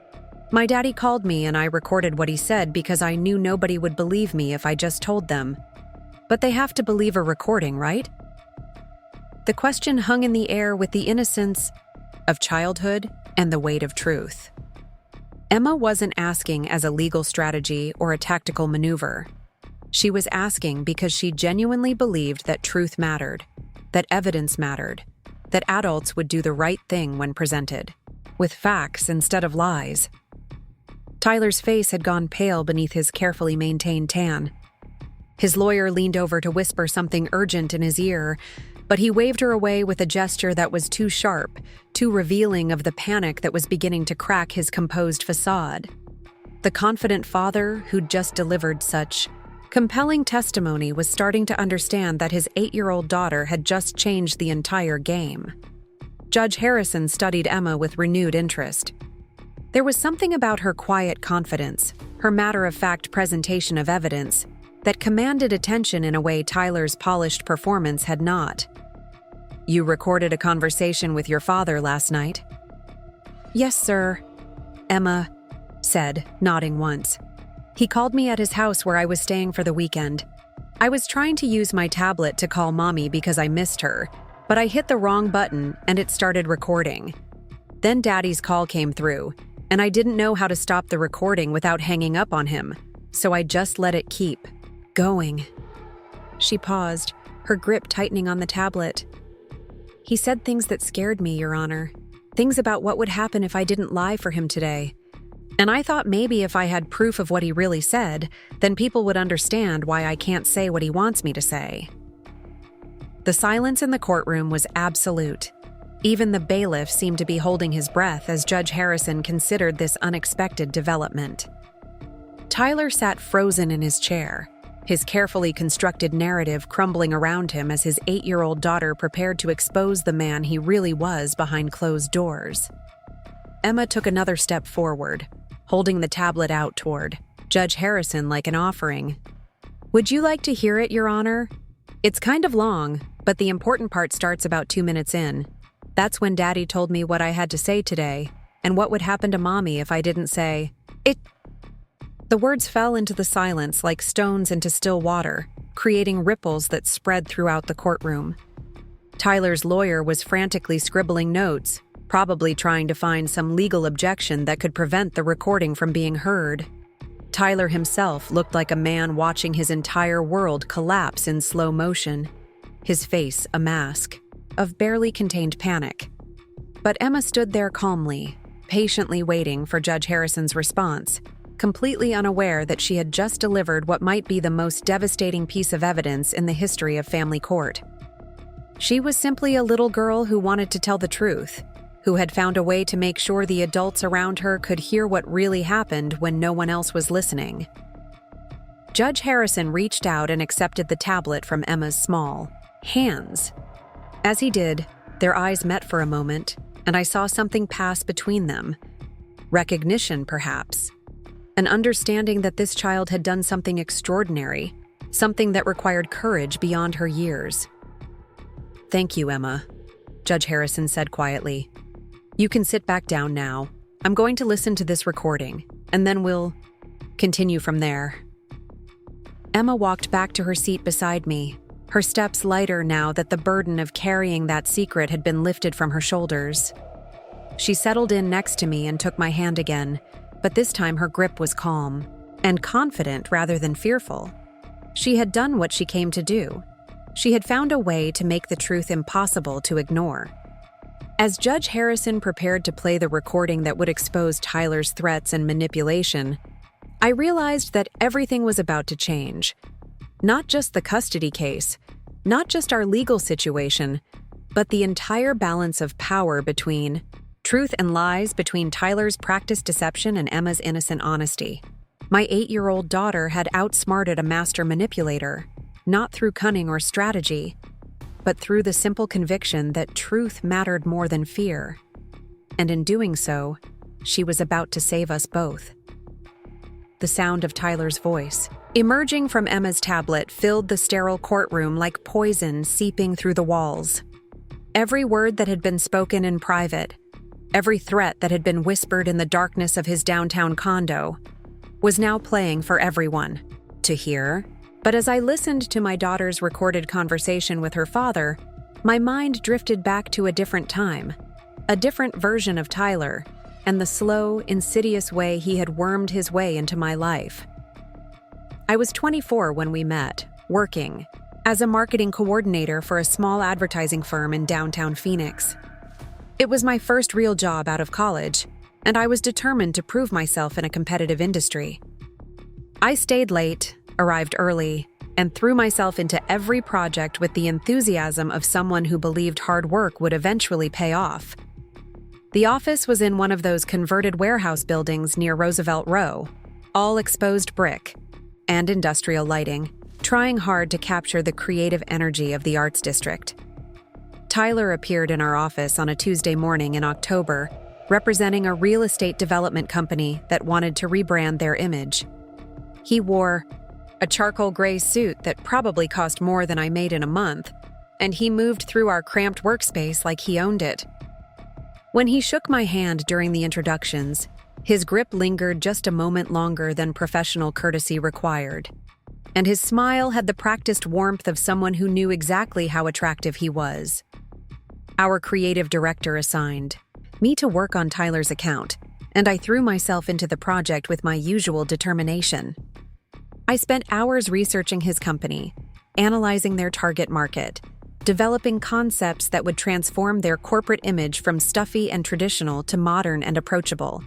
My daddy called me and I recorded what he said because I knew nobody would believe me if I just told them. But they have to believe a recording, right?" The question hung in the air with the innocence of childhood and the weight of truth. Emma wasn't asking as a legal strategy or a tactical maneuver. She was asking because she genuinely believed that truth mattered, that evidence mattered, that adults would do the right thing when presented, with facts instead of lies. Tyler's face had gone pale beneath his carefully maintained tan. His lawyer leaned over to whisper something urgent in his ear, but he waved her away with a gesture that was too sharp, too revealing of the panic that was beginning to crack his composed facade. The confident father who'd just delivered such compelling testimony was starting to understand that his 8-year-old daughter had just changed the entire game. Judge Harrison studied Emma with renewed interest. There was something about her quiet confidence, her matter-of-fact presentation of evidence, that commanded attention in a way Tyler's polished performance had not. "You recorded a conversation with your father last night?" "Yes, sir," Emma said, nodding once. "He called me at his house where I was staying for the weekend. I was trying to use my tablet to call Mommy because I missed her, but I hit the wrong button and it started recording. Then Daddy's call came through, and I didn't know how to stop the recording without hanging up on him, so I just let it keep going." She paused, her grip tightening on the tablet. "He said things that scared me, Your Honor. Things about what would happen if I didn't lie for him today. And I thought maybe if I had proof of what he really said, then people would understand why I can't say what he wants me to say." The silence in the courtroom was absolute. Even the bailiff seemed to be holding his breath as Judge Harrison considered this unexpected development. Tyler sat frozen in his chair, his carefully constructed narrative crumbling around him as his 8-year-old daughter prepared to expose the man he really was behind closed doors. Emma took another step forward, holding the tablet out toward Judge Harrison like an offering. "Would you like to hear it, Your Honor? It's kind of long, but the important part starts about 2 minutes in. That's when Daddy told me what I had to say today, And what would happen to Mommy if I didn't say, "It"? The words fell into the silence like stones into still water, creating ripples that spread throughout the courtroom. Tyler's lawyer was frantically scribbling notes, probably trying to find some legal objection that could prevent the recording from being heard. Tyler himself looked like a man watching his entire world collapse in slow motion, his face a mask of barely contained panic. But Emma stood there calmly, patiently waiting for Judge Harrison's response, completely unaware that she had just delivered what might be the most devastating piece of evidence in the history of family court. She was simply a little girl who wanted to tell the truth, who had found a way to make sure the adults around her could hear what really happened when no one else was listening. Judge Harrison reached out and accepted the tablet from Emma's small hands. As he did, their eyes met for a moment, and I saw something pass between them. Recognition, perhaps. An understanding that this child had done something extraordinary, something that required courage beyond her years. "Thank you, Emma," Judge Harrison said quietly. "You can sit back down now. I'm going to listen to this recording, and then we'll continue from there." Emma walked back to her seat beside me, her steps lighter now that the burden of carrying that secret had been lifted from her shoulders. She settled in next to me and took my hand again, but this time her grip was calm and confident rather than fearful. She had done what she came to do. She had found a way to make the truth impossible to ignore. As Judge Harrison prepared to play the recording that would expose Tyler's threats and manipulation, I realized that everything was about to change. Not just the custody case, not just our legal situation, but the entire balance of power between truth and lies, between Tyler's practiced deception and Emma's innocent honesty. My 8-year-old daughter had outsmarted a master manipulator, not through cunning or strategy, but through the simple conviction that truth mattered more than fear. And in doing so, she was about to save us both. The sound of Tyler's voice, emerging from Emma's tablet, filled the sterile courtroom like poison seeping through the walls. Every word that had been spoken in private, every threat that had been whispered in the darkness of his downtown condo, was now playing for everyone to hear. But as I listened to my daughter's recorded conversation with her father, my mind drifted back to a different time, a different version of Tyler, and the slow, insidious way he had wormed his way into my life. I was 24 when we met, working as a marketing coordinator for a small advertising firm in downtown Phoenix. It was my first real job out of college, and I was determined to prove myself in a competitive industry. I stayed late, arrived early, and threw myself into every project with the enthusiasm of someone who believed hard work would eventually pay off. The office was in one of those converted warehouse buildings near Roosevelt Row, all exposed brick and industrial lighting, trying hard to capture the creative energy of the arts district. Tyler appeared in our office on a Tuesday morning in October, representing a real estate development company that wanted to rebrand their image. He wore a charcoal gray suit that probably cost more than I made in a month, and he moved through our cramped workspace like he owned it. When he shook my hand during the introductions, his grip lingered just a moment longer than professional courtesy required, and his smile had the practiced warmth of someone who knew exactly how attractive he was. Our creative director assigned me to work on Tyler's account, and I threw myself into the project with my usual determination. I spent hours researching his company, analyzing their target market, developing concepts that would transform their corporate image from stuffy and traditional to modern and approachable.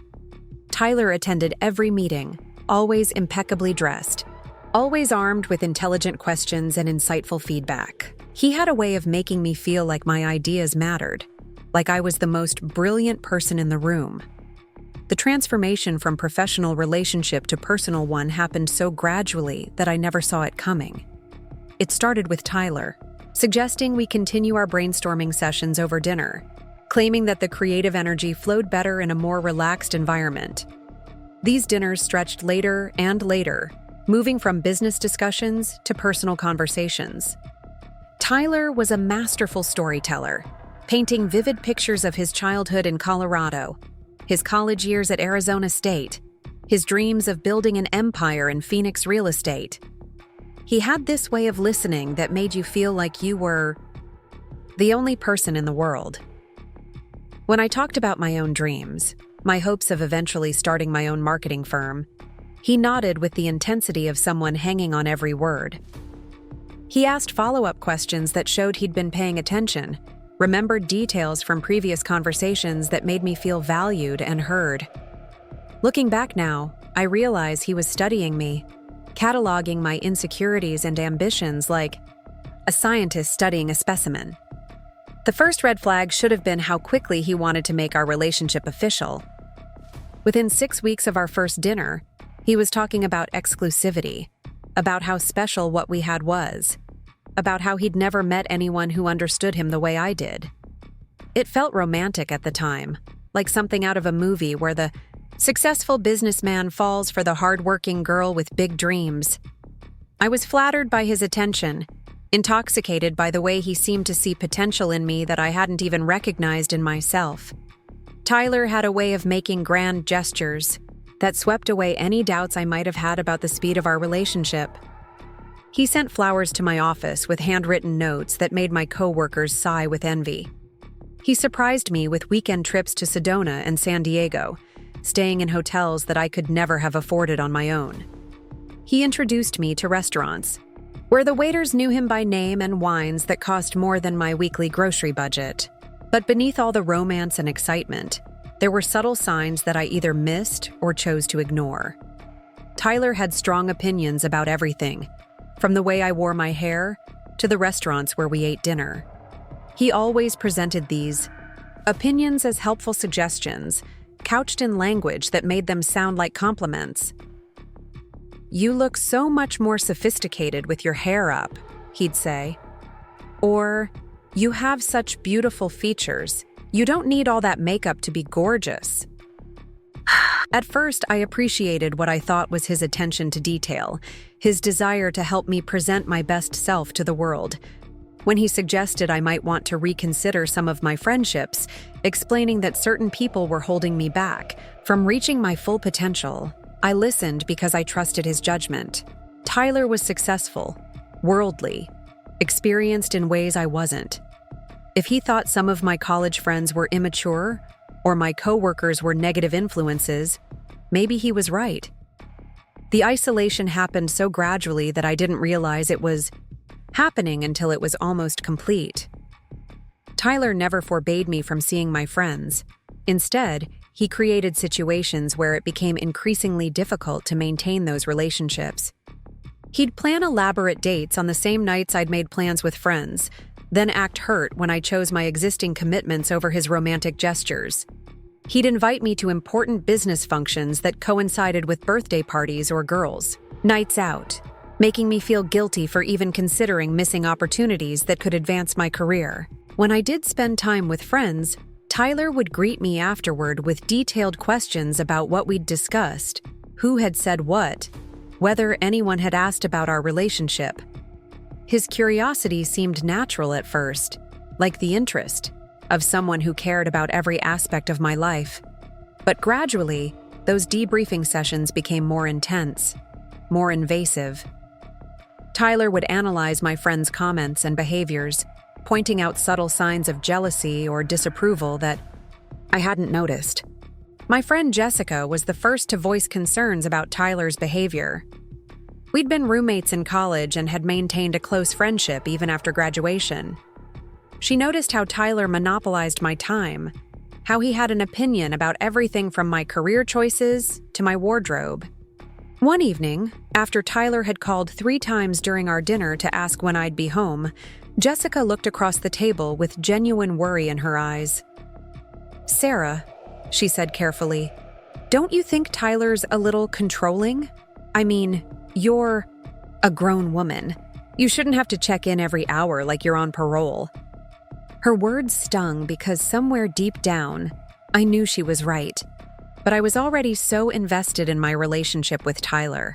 Tyler attended every meeting, always impeccably dressed, always armed with intelligent questions and insightful feedback. He had a way of making me feel like my ideas mattered, like I was the most brilliant person in the room. The transformation from professional relationship to personal one happened so gradually that I never saw it coming. It started with Tyler, suggesting we continue our brainstorming sessions over dinner, claiming that the creative energy flowed better in a more relaxed environment. These dinners stretched later and later, moving from business discussions to personal conversations. Tyler was a masterful storyteller, painting vivid pictures of his childhood in Colorado, his college years at Arizona State, his dreams of building an empire in Phoenix real estate. He had this way of listening that made you feel like you were the only person in the world. When I talked about my own dreams, my hopes of eventually starting my own marketing firm, he nodded with the intensity of someone hanging on every word. He asked follow-up questions that showed he'd been paying attention, remembered details from previous conversations that made me feel valued and heard. Looking back now, I realize he was studying me, cataloging my insecurities and ambitions like a scientist studying a specimen. The first red flag should have been how quickly he wanted to make our relationship official. Within 6 weeks of our first dinner, he was talking about exclusivity, about how special what we had was, about how he'd never met anyone who understood him the way I did. It felt romantic at the time, like something out of a movie where the successful businessman falls for the hardworking girl with big dreams. I was flattered by his attention, intoxicated by the way he seemed to see potential in me that I hadn't even recognized in myself. Tyler had a way of making grand gestures that swept away any doubts I might have had about the speed of our relationship. He sent flowers to my office with handwritten notes that made my coworkers sigh with envy. He surprised me with weekend trips to Sedona and San Diego, staying in hotels that I could never have afforded on my own. He introduced me to restaurants, where the waiters knew him by name and wines that cost more than my weekly grocery budget. But beneath all the romance and excitement, there were subtle signs that I either missed or chose to ignore. Tyler had strong opinions about everything, from the way I wore my hair to the restaurants where we ate dinner. He always presented these opinions as helpful suggestions, couched in language that made them sound like compliments. "You look so much more sophisticated with your hair up," he'd say. Or, "You have such beautiful features. You don't need all that makeup to be gorgeous." At first, I appreciated what I thought was his attention to detail, his desire to help me present my best self to the world. When he suggested I might want to reconsider some of my friendships, explaining that certain people were holding me back from reaching my full potential, I listened because I trusted his judgment. Tyler was successful, worldly, experienced in ways I wasn't. If he thought some of my college friends were immature, or my coworkers were negative influences, maybe he was right. The isolation happened so gradually that I didn't realize it was happening until it was almost complete. Tyler never forbade me from seeing my friends. Instead, he created situations where it became increasingly difficult to maintain those relationships. He'd plan elaborate dates on the same nights I'd made plans with friends, then act hurt when I chose my existing commitments over his romantic gestures. He'd invite me to important business functions that coincided with birthday parties or girls' nights out, making me feel guilty for even considering missing opportunities that could advance my career. When I did spend time with friends, Tyler would greet me afterward with detailed questions about what we'd discussed, who had said what, whether anyone had asked about our relationship. His curiosity seemed natural at first, like the interest of someone who cared about every aspect of my life. But gradually, those debriefing sessions became more intense, more invasive. Tyler would analyze my friends' comments and behaviors, pointing out subtle signs of jealousy or disapproval that I hadn't noticed. My friend Jessica was the first to voice concerns about Tyler's behavior. We'd been roommates in college and had maintained a close friendship even after graduation. She noticed how Tyler monopolized my time, how he had an opinion about everything from my career choices to my wardrobe. One evening, after Tyler had called 3 times during our dinner to ask when I'd be home, Jessica looked across the table with genuine worry in her eyes. "Sarah," she said carefully, "don't you think Tyler's a little controlling? I mean, you're a grown woman. You shouldn't have to check in every hour like you're on parole." Her words stung because somewhere deep down, I knew she was right. But I was already so invested in my relationship with Tyler,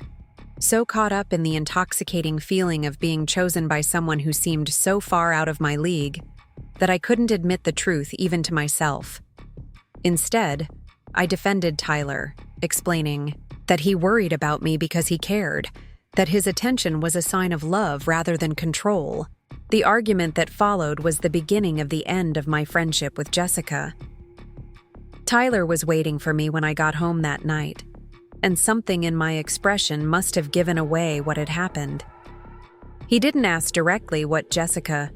so caught up in the intoxicating feeling of being chosen by someone who seemed so far out of my league, that I couldn't admit the truth even to myself. Instead, I defended Tyler, explaining that he worried about me because he cared, that his attention was a sign of love rather than control. The argument that followed was the beginning of the end of my friendship with Jessica. Tyler was waiting for me when I got home that night, and something in my expression must have given away what had happened. He didn't ask directly what Jessica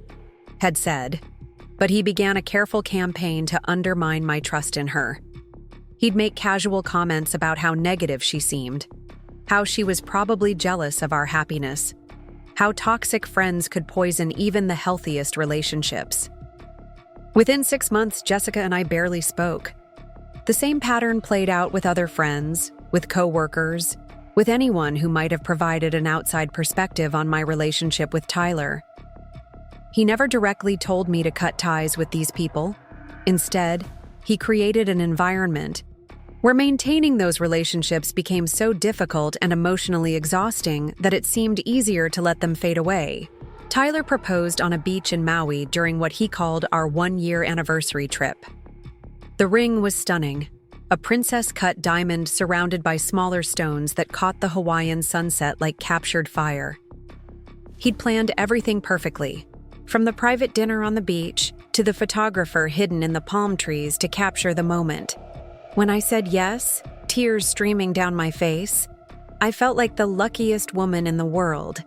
had said, but he began a careful campaign to undermine my trust in her. He'd make casual comments about how negative she seemed, how she was probably jealous of our happiness, how toxic friends could poison even the healthiest relationships. Within 6 months, Jessica and I barely spoke. The same pattern played out with other friends, with coworkers, with anyone who might have provided an outside perspective on my relationship with Tyler. He never directly told me to cut ties with these people. Instead, he created an environment where maintaining those relationships became so difficult and emotionally exhausting that it seemed easier to let them fade away. Tyler proposed on a beach in Maui during what he called our 1-year anniversary trip. The ring was stunning, a princess-cut diamond surrounded by smaller stones that caught the Hawaiian sunset like captured fire. He'd planned everything perfectly, from the private dinner on the beach to the photographer hidden in the palm trees to capture the moment. When I said yes, tears streaming down my face, I felt like the luckiest woman in the world.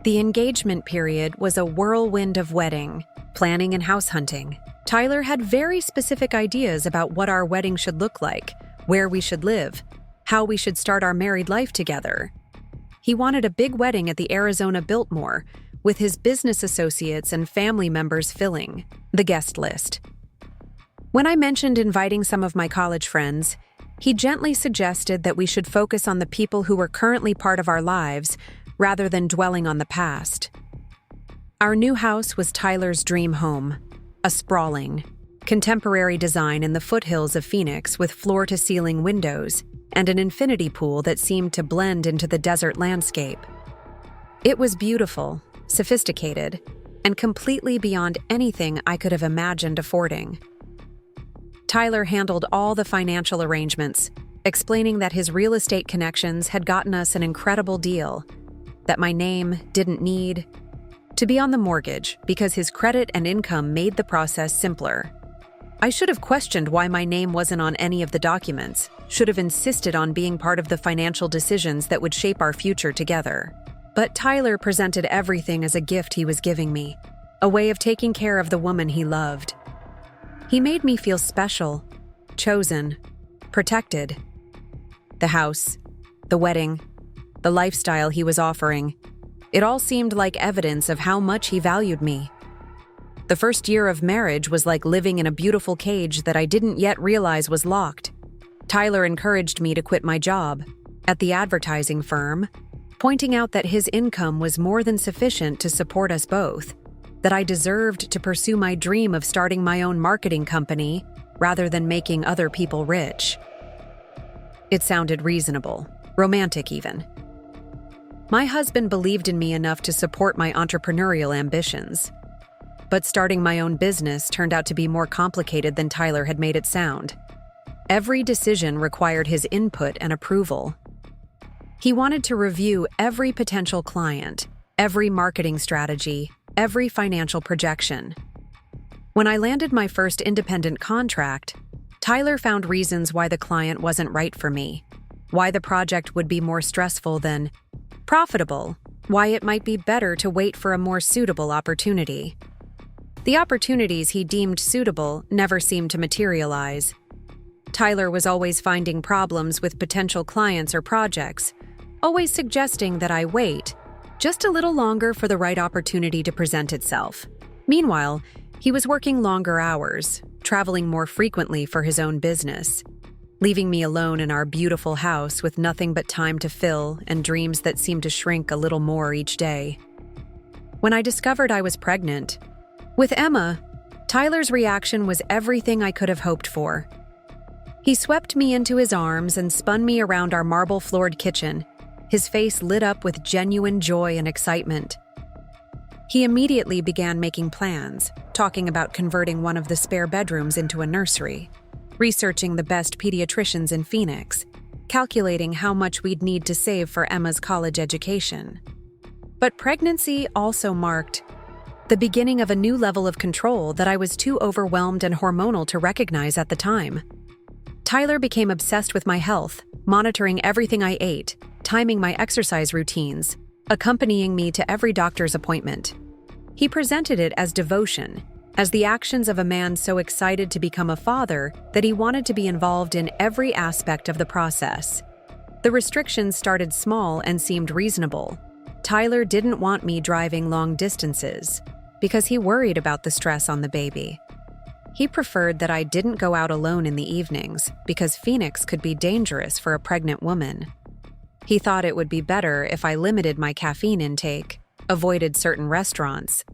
The engagement period was a whirlwind of wedding, planning and house hunting. Tyler had very specific ideas about what our wedding should look like, where we should live, how we should start our married life together. He wanted a big wedding at the Arizona Biltmore, with his business associates and family members filling the guest list. When I mentioned inviting some of my college friends, he gently suggested that we should focus on the people who were currently part of our lives rather than dwelling on the past. Our new house was Tyler's dream home, a sprawling, contemporary design in the foothills of Phoenix with floor-to-ceiling windows and an infinity pool that seemed to blend into the desert landscape. It was beautiful, sophisticated, and completely beyond anything I could have imagined affording. Tyler handled all the financial arrangements, explaining that his real estate connections had gotten us an incredible deal, that my name didn't need to be on the mortgage because his credit and income made the process simpler. I should have questioned why my name wasn't on any of the documents, should have insisted on being part of the financial decisions that would shape our future together. But Tyler presented everything as a gift he was giving me, a way of taking care of the woman he loved. He made me feel special, chosen, protected. The house, the wedding, the lifestyle he was offering, it all seemed like evidence of how much he valued me. The first year of marriage was like living in a beautiful cage that I didn't yet realize was locked. Tyler encouraged me to quit my job at the advertising firm, pointing out that his income was more than sufficient to support us both, that I deserved to pursue my dream of starting my own marketing company rather than making other people rich. It sounded reasonable, romantic even. My husband believed in me enough to support my entrepreneurial ambitions. But starting my own business turned out to be more complicated than Tyler had made it sound. Every decision required his input and approval. He wanted to review every potential client, every marketing strategy, every financial projection. When I landed my first independent contract, Tyler found reasons why the client wasn't right for me, why the project would be more stressful than profitable, why it might be better to wait for a more suitable opportunity. The opportunities he deemed suitable never seemed to materialize. Tyler was always finding problems with potential clients or projects, always suggesting that I wait just a little longer for the right opportunity to present itself. Meanwhile, he was working longer hours, traveling more frequently for his own business, leaving me alone in our beautiful house with nothing but time to fill and dreams that seemed to shrink a little more each day. When I discovered I was pregnant, with Emma, Tyler's reaction was everything I could have hoped for. He swept me into his arms and spun me around our marble-floored kitchen, his face lit up with genuine joy and excitement. He immediately began making plans, talking about converting one of the spare bedrooms into a nursery. researching the best pediatricians in Phoenix, calculating how much we'd need to save for Emma's college education. But pregnancy also marked the beginning of a new level of control that I was too overwhelmed and hormonal to recognize at the time. Tyler became obsessed with my health, monitoring everything I ate, timing my exercise routines, accompanying me to every doctor's appointment. He presented it as devotion, as the actions of a man so excited to become a father that he wanted to be involved in every aspect of the process. The restrictions started small and seemed reasonable. Tyler didn't want me driving long distances because he worried about the stress on the baby. He preferred that I didn't go out alone in the evenings because Phoenix could be dangerous for a pregnant woman. He thought it would be better if I limited my caffeine intake, avoided certain restaurants,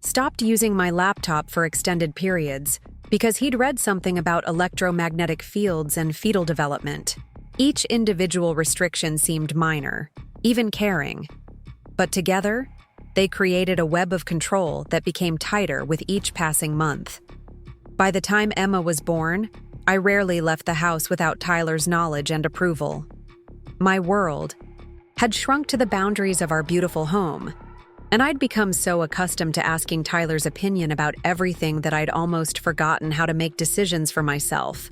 stopped using my laptop for extended periods because he'd read something about electromagnetic fields and fetal development. Each individual restriction seemed minor, even caring. But together, they created a web of control that became tighter with each passing month. By the time Emma was born, I rarely left the house without Tyler's knowledge and approval. My world had shrunk to the boundaries of our beautiful home, and I'd become so accustomed to asking Tyler's opinion about everything that I'd almost forgotten how to make decisions for myself.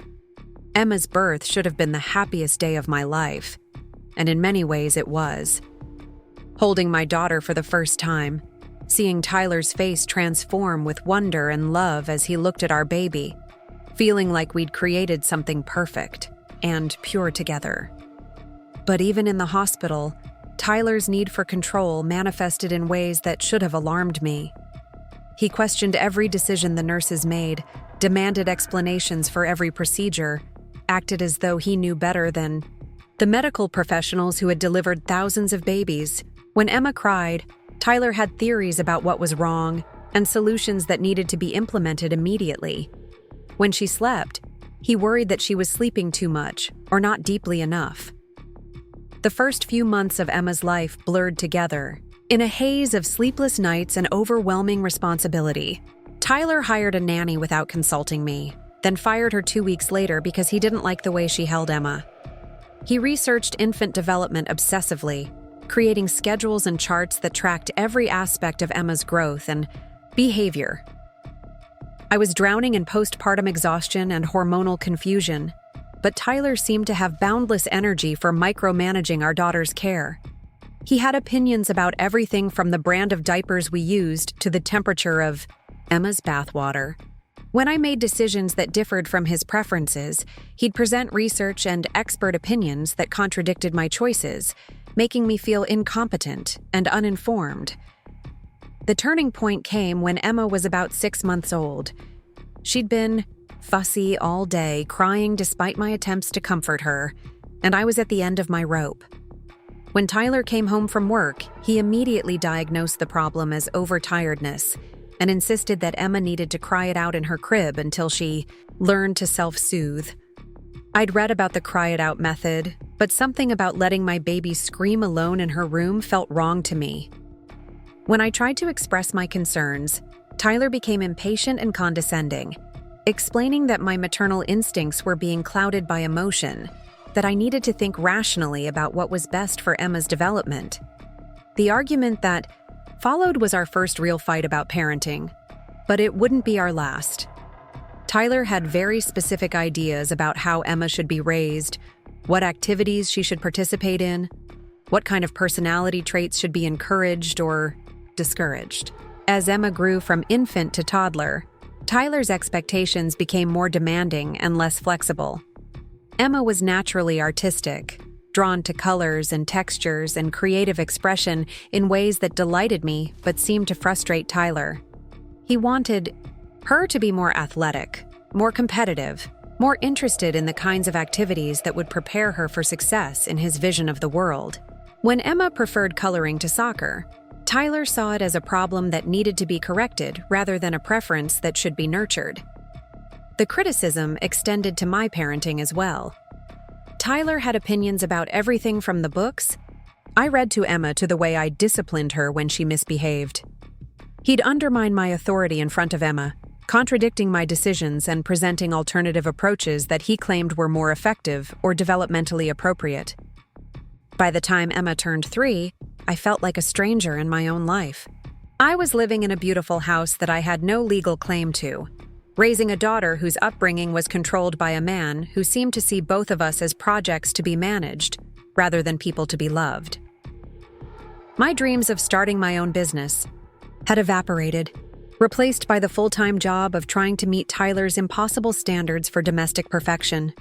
Emma's birth should have been the happiest day of my life, and in many ways it was. Holding my daughter for the first time, seeing Tyler's face transform with wonder and love as he looked at our baby, feeling like we'd created something perfect and pure together. But even in the hospital, Tyler's need for control manifested in ways that should have alarmed me. He questioned every decision the nurses made, demanded explanations for every procedure, acted as though he knew better than the medical professionals who had delivered thousands of babies. When Emma cried, Tyler had theories about what was wrong and solutions that needed to be implemented immediately. When she slept, he worried that she was sleeping too much or not deeply enough. The first few months of Emma's life blurred together. In a haze of sleepless nights and overwhelming responsibility, Tyler hired a nanny without consulting me, then fired her 2 weeks later because he didn't like the way she held Emma. He researched infant development obsessively, creating schedules and charts that tracked every aspect of Emma's growth and behavior. I was drowning in postpartum exhaustion and hormonal confusion, but Tyler seemed to have boundless energy for micromanaging our daughter's care. He had opinions about everything from the brand of diapers we used to the temperature of Emma's bathwater. When I made decisions that differed from his preferences, he'd present research and expert opinions that contradicted my choices, making me feel incompetent and uninformed. The turning point came when Emma was about 6 months old. She'd been fussy all day, crying despite my attempts to comfort her, and I was at the end of my rope. When Tyler came home from work, he immediately diagnosed the problem as overtiredness and insisted that Emma needed to cry it out in her crib until she learned to self-soothe. I'd read about the cry it out method, but something about letting my baby scream alone in her room felt wrong to me. When I tried to express my concerns, Tyler became impatient and condescending, explaining that my maternal instincts were being clouded by emotion, that I needed to think rationally about what was best for Emma's development. The argument that followed was our first real fight about parenting, but it wouldn't be our last. Tyler had very specific ideas about how Emma should be raised, what activities she should participate in, what kind of personality traits should be encouraged or discouraged. As Emma grew from infant to toddler, Tyler's expectations became more demanding and less flexible. Emma was naturally artistic, drawn to colors and textures and creative expression in ways that delighted me but seemed to frustrate Tyler. He wanted her to be more athletic, more competitive, more interested in the kinds of activities that would prepare her for success in his vision of the world. When Emma preferred coloring to soccer, Tyler saw it as a problem that needed to be corrected rather than a preference that should be nurtured. The criticism extended to my parenting as well. Tyler had opinions about everything from the books I read to Emma to the way I disciplined her when she misbehaved. He'd undermine my authority in front of Emma, contradicting my decisions and presenting alternative approaches that he claimed were more effective or developmentally appropriate. By the time Emma turned 3, I felt like a stranger in my own life. I was living in a beautiful house that I had no legal claim to, raising a daughter whose upbringing was controlled by a man who seemed to see both of us as projects to be managed, rather than people to be loved. My dreams of starting my own business had evaporated, replaced by the full-time job of trying to meet Tyler's impossible standards for domestic perfection.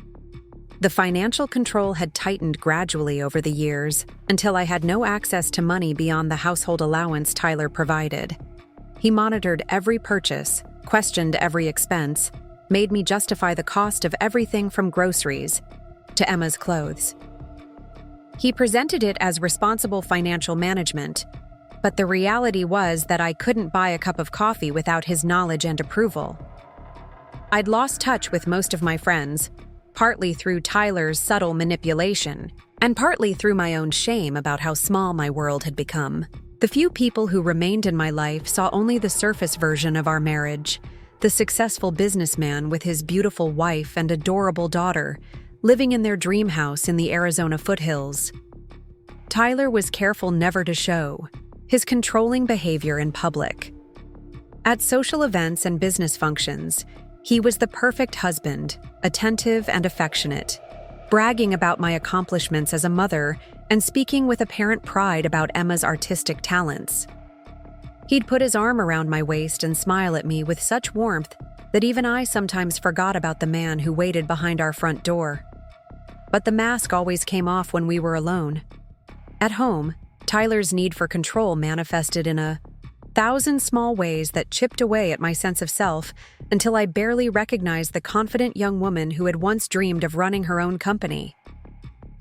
The financial control had tightened gradually over the years until I had no access to money beyond the household allowance Tyler provided. He monitored every purchase, questioned every expense, made me justify the cost of everything from groceries to Emma's clothes. He presented it as responsible financial management, but the reality was that I couldn't buy a cup of coffee without his knowledge and approval. I'd lost touch with most of my friends, partly through Tyler's subtle manipulation, and partly through my own shame about how small my world had become. The few people who remained in my life saw only the surface version of our marriage, the successful businessman with his beautiful wife and adorable daughter, living in their dream house in the Arizona foothills. Tyler was careful never to show his controlling behavior in public. At social events and business functions, he was the perfect husband, attentive and affectionate, bragging about my accomplishments as a mother and speaking with apparent pride about Emma's artistic talents. He'd put his arm around my waist and smile at me with such warmth that even I sometimes forgot about the man who waited behind our front door. But the mask always came off when we were alone. At home, Tyler's need for control manifested in 1,000 small ways that chipped away at my sense of self until I barely recognized the confident young woman who had once dreamed of running her own company.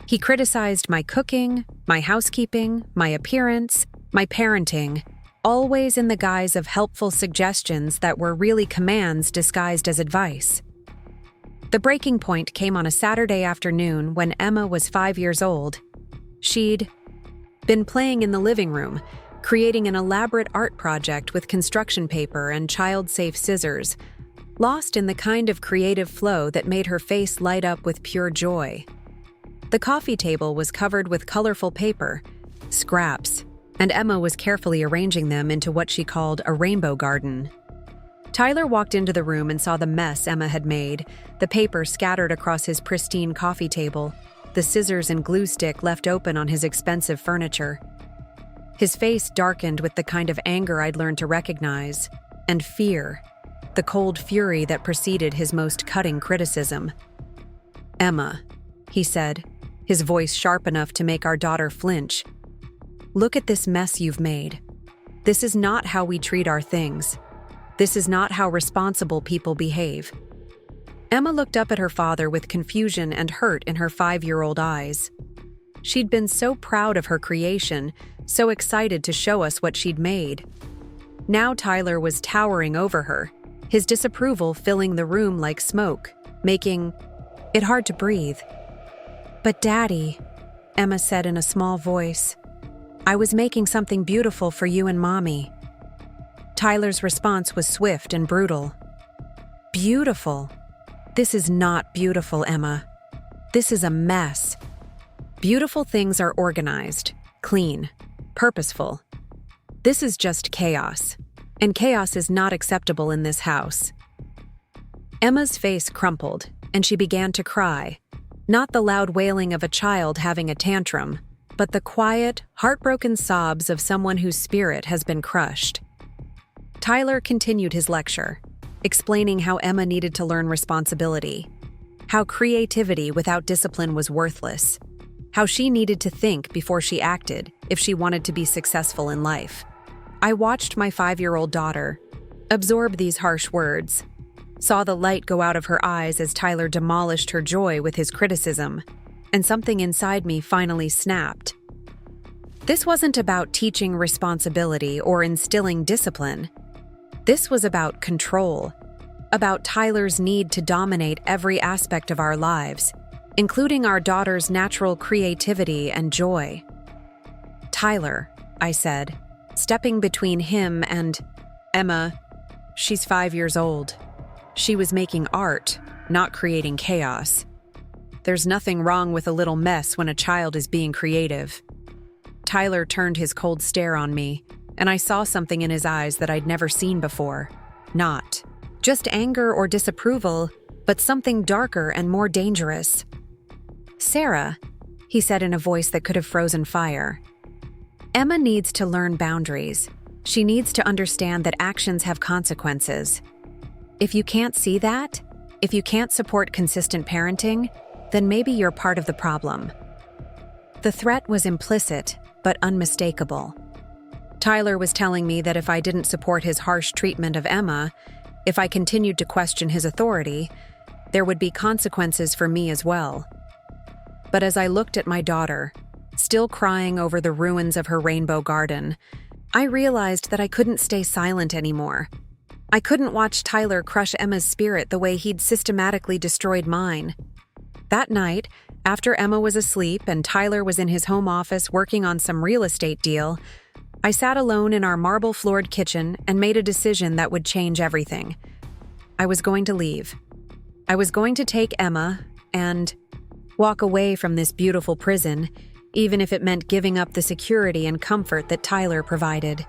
He criticized my cooking, my housekeeping, my appearance, my parenting, always in the guise of helpful suggestions that were really commands disguised as advice. The breaking point came on a Saturday afternoon when Emma was 5 years old. She'd been playing in the living room, creating an elaborate art project with construction paper and child-safe scissors, lost in the kind of creative flow that made her face light up with pure joy. The coffee table was covered with colorful paper, scraps, and Emma was carefully arranging them into what she called a rainbow garden. Tyler walked into the room and saw the mess Emma had made, the paper scattered across his pristine coffee table, the scissors and glue stick left open on his expensive furniture. His face darkened with the kind of anger I'd learned to recognize, and fear, the cold fury that preceded his most cutting criticism. "Emma," he said, his voice sharp enough to make our daughter flinch, "look at this mess you've made. This is not how we treat our things. This is not how responsible people behave." Emma looked up at her father with confusion and hurt in her 5-year-old eyes. She'd been so proud of her creation, so excited to show us what she'd made. Now Tyler was towering over her, his disapproval filling the room like smoke, making it hard to breathe. "But Daddy," Emma said in a small voice, "I was making something beautiful for you and Mommy." Tyler's response was swift and brutal. "Beautiful? This is not beautiful, Emma. This is a mess. Beautiful things are organized, clean, purposeful. This is just chaos, and chaos is not acceptable in this house." Emma's face crumpled, and she began to cry, not the loud wailing of a child having a tantrum, but the quiet, heartbroken sobs of someone whose spirit has been crushed. Tyler continued his lecture, explaining how Emma needed to learn responsibility, how creativity without discipline was worthless, how she needed to think before she acted if she wanted to be successful in life. I watched my 5-year-old daughter absorb these harsh words, saw the light go out of her eyes as Tyler demolished her joy with his criticism, and something inside me finally snapped. This wasn't about teaching responsibility or instilling discipline. This was about control, about Tyler's need to dominate every aspect of our lives, including our daughter's natural creativity and joy. "Tyler," I said, stepping between him and Emma, She's 5 years old. She was making art, not creating chaos. There's nothing wrong with a little mess when a child is being creative. Tyler turned his cold stare on me, and I saw something in his eyes that I'd never seen before. Not just anger or disapproval, but something darker and more dangerous. "Sarah," he said in a voice that could have frozen fire, "Emma needs to learn boundaries. She needs to understand that actions have consequences. If you can't see that, if you can't support consistent parenting, then maybe you're part of the problem." The threat was implicit, but unmistakable. Tyler was telling me that if I didn't support his harsh treatment of Emma, if I continued to question his authority, there would be consequences for me as well. But as I looked at my daughter, still crying over the ruins of her rainbow garden, I realized that I couldn't stay silent anymore. I couldn't watch Tyler crush Emma's spirit the way he'd systematically destroyed mine. That night, after Emma was asleep and Tyler was in his home office working on some real estate deal, I sat alone in our marble-floored kitchen and made a decision that would change everything. I was going to leave. I was going to take Emma and walk away from this beautiful prison, even if it meant giving up the security and comfort that Tyler provided.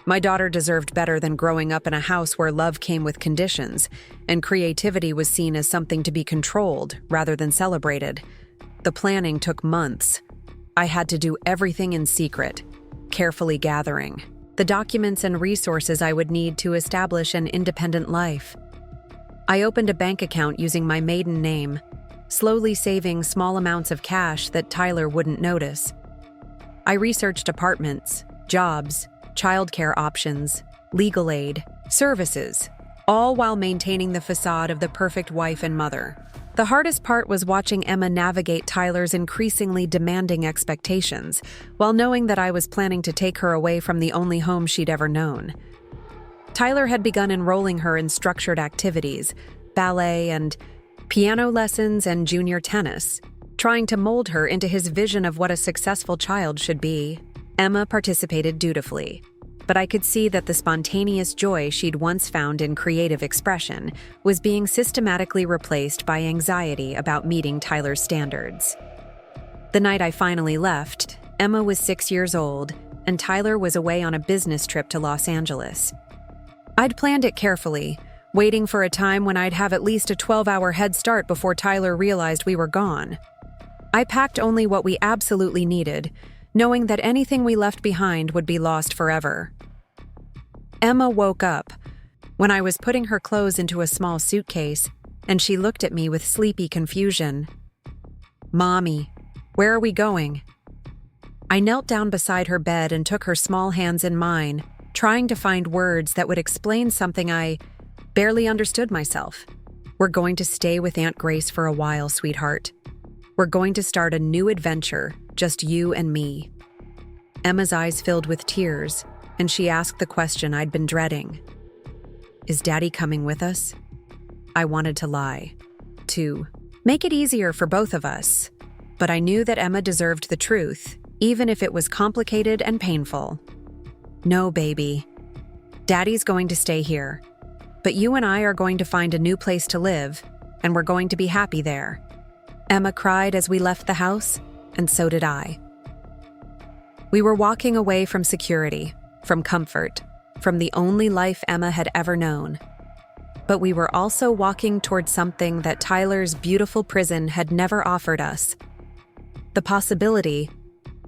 My daughter deserved better than growing up in a house where love came with conditions, and creativity was seen as something to be controlled rather than celebrated. The planning took months. I had to do everything in secret, carefully gathering the documents and resources I would need to establish an independent life. I opened a bank account using my maiden name, slowly saving small amounts of cash that Tyler wouldn't notice. I researched apartments, jobs, childcare options, legal aid, services, all while maintaining the facade of the perfect wife and mother. The hardest part was watching Emma navigate Tyler's increasingly demanding expectations, while knowing that I was planning to take her away from the only home she'd ever known. Tyler had begun enrolling her in structured activities, ballet and piano lessons and junior tennis, trying to mold her into his vision of what a successful child should be. Emma participated dutifully, but I could see that the spontaneous joy she'd once found in creative expression was being systematically replaced by anxiety about meeting Tyler's standards. The night I finally left, Emma was 6 years old, and Tyler was away on a business trip to Los Angeles. I'd planned it carefully, waiting for a time when I'd have at least a 12-hour head start before Tyler realized we were gone. I packed only what we absolutely needed, knowing that anything we left behind would be lost forever. Emma woke up when I was putting her clothes into a small suitcase, and she looked at me with sleepy confusion. "Mommy, where are we going?" I knelt down beside her bed and took her small hands in mine, trying to find words that would explain something I barely understood myself. "We're going to stay with Aunt Grace for a while, sweetheart. We're going to start a new adventure, just you and me." Emma's eyes filled with tears, and she asked the question I'd been dreading. "Is Daddy coming with us?" I wanted to lie, to make it easier for both of us, but I knew that Emma deserved the truth, even if it was complicated and painful. "No, baby. Daddy's going to stay here, but you and I are going to find a new place to live, and we're going to be happy there." Emma cried as we left the house, and so did I. We were walking away from security, from comfort, from the only life Emma had ever known. But we were also walking toward something that Tyler's beautiful prison had never offered us. The possibility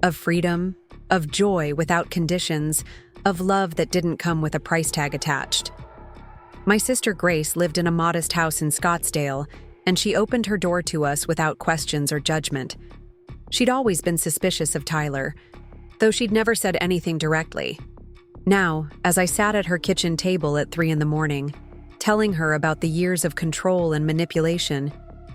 of freedom, of joy without conditions, of love that didn't come with a price tag attached. My sister Grace lived in a modest house in Scottsdale, and she opened her door to us without questions or judgment. She'd always been suspicious of Tyler, though she'd never said anything directly. Now, as I sat at her kitchen table at 3 a.m, telling her about the years of control and manipulation,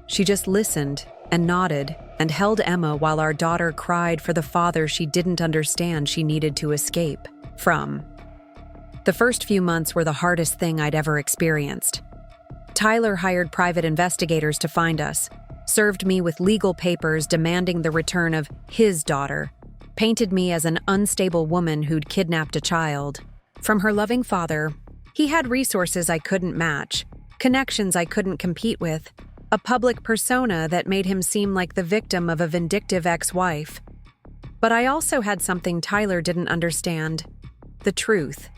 she just listened and nodded and held Emma while our daughter cried for the father she didn't understand she needed to escape from. The first few months were the hardest thing I'd ever experienced. Tyler hired private investigators to find us, served me with legal papers demanding the return of his daughter, painted me as an unstable woman who'd kidnapped a child. From her loving father, He had resources I couldn't match, connections I couldn't compete with, a public persona that made him seem like the victim of a vindictive ex-wife. But I also had something Tyler didn't understand: the truth.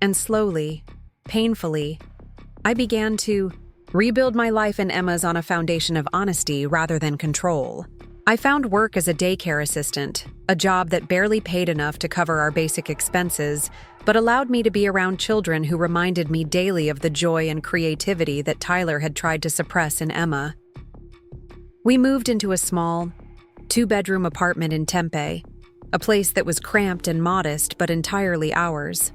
And slowly, painfully, I began to rebuild my life in Emma's on a foundation of honesty rather than control. I found work as a daycare assistant, a job that barely paid enough to cover our basic expenses, but allowed me to be around children who reminded me daily of the joy and creativity that Tyler had tried to suppress in Emma. We moved into a small, 2-bedroom apartment in Tempe, a place that was cramped and modest but entirely ours.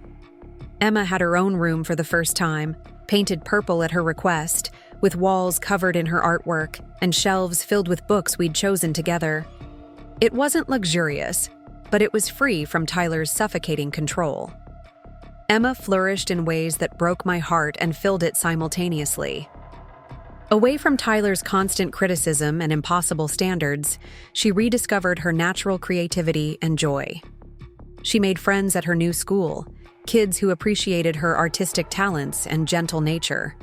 Emma had her own room for the first time, painted purple at her request, with walls covered in her artwork and shelves filled with books we'd chosen together. It wasn't luxurious, but it was free from Tyler's suffocating control. Emma flourished in ways that broke my heart and filled it simultaneously. Away from Tyler's constant criticism and impossible standards, she rediscovered her natural creativity and joy. She made friends at her new school, kids who appreciated her artistic talents and gentle nature.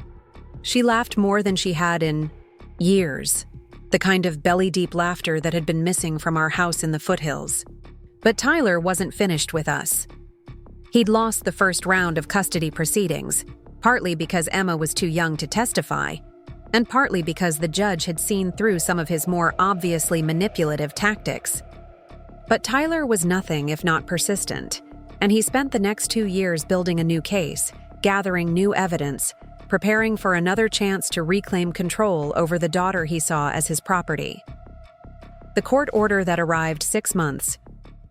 She laughed more than she had in years, the kind of belly-deep laughter that had been missing from our house in the foothills. But Tyler wasn't finished with us. He'd lost the first round of custody proceedings, partly because Emma was too young to testify, and partly because the judge had seen through some of his more obviously manipulative tactics. But Tyler was nothing if not persistent, and he spent the next 2 years building a new case, gathering new evidence, preparing for another chance to reclaim control over the daughter he saw as his property. The court order that arrived 6 months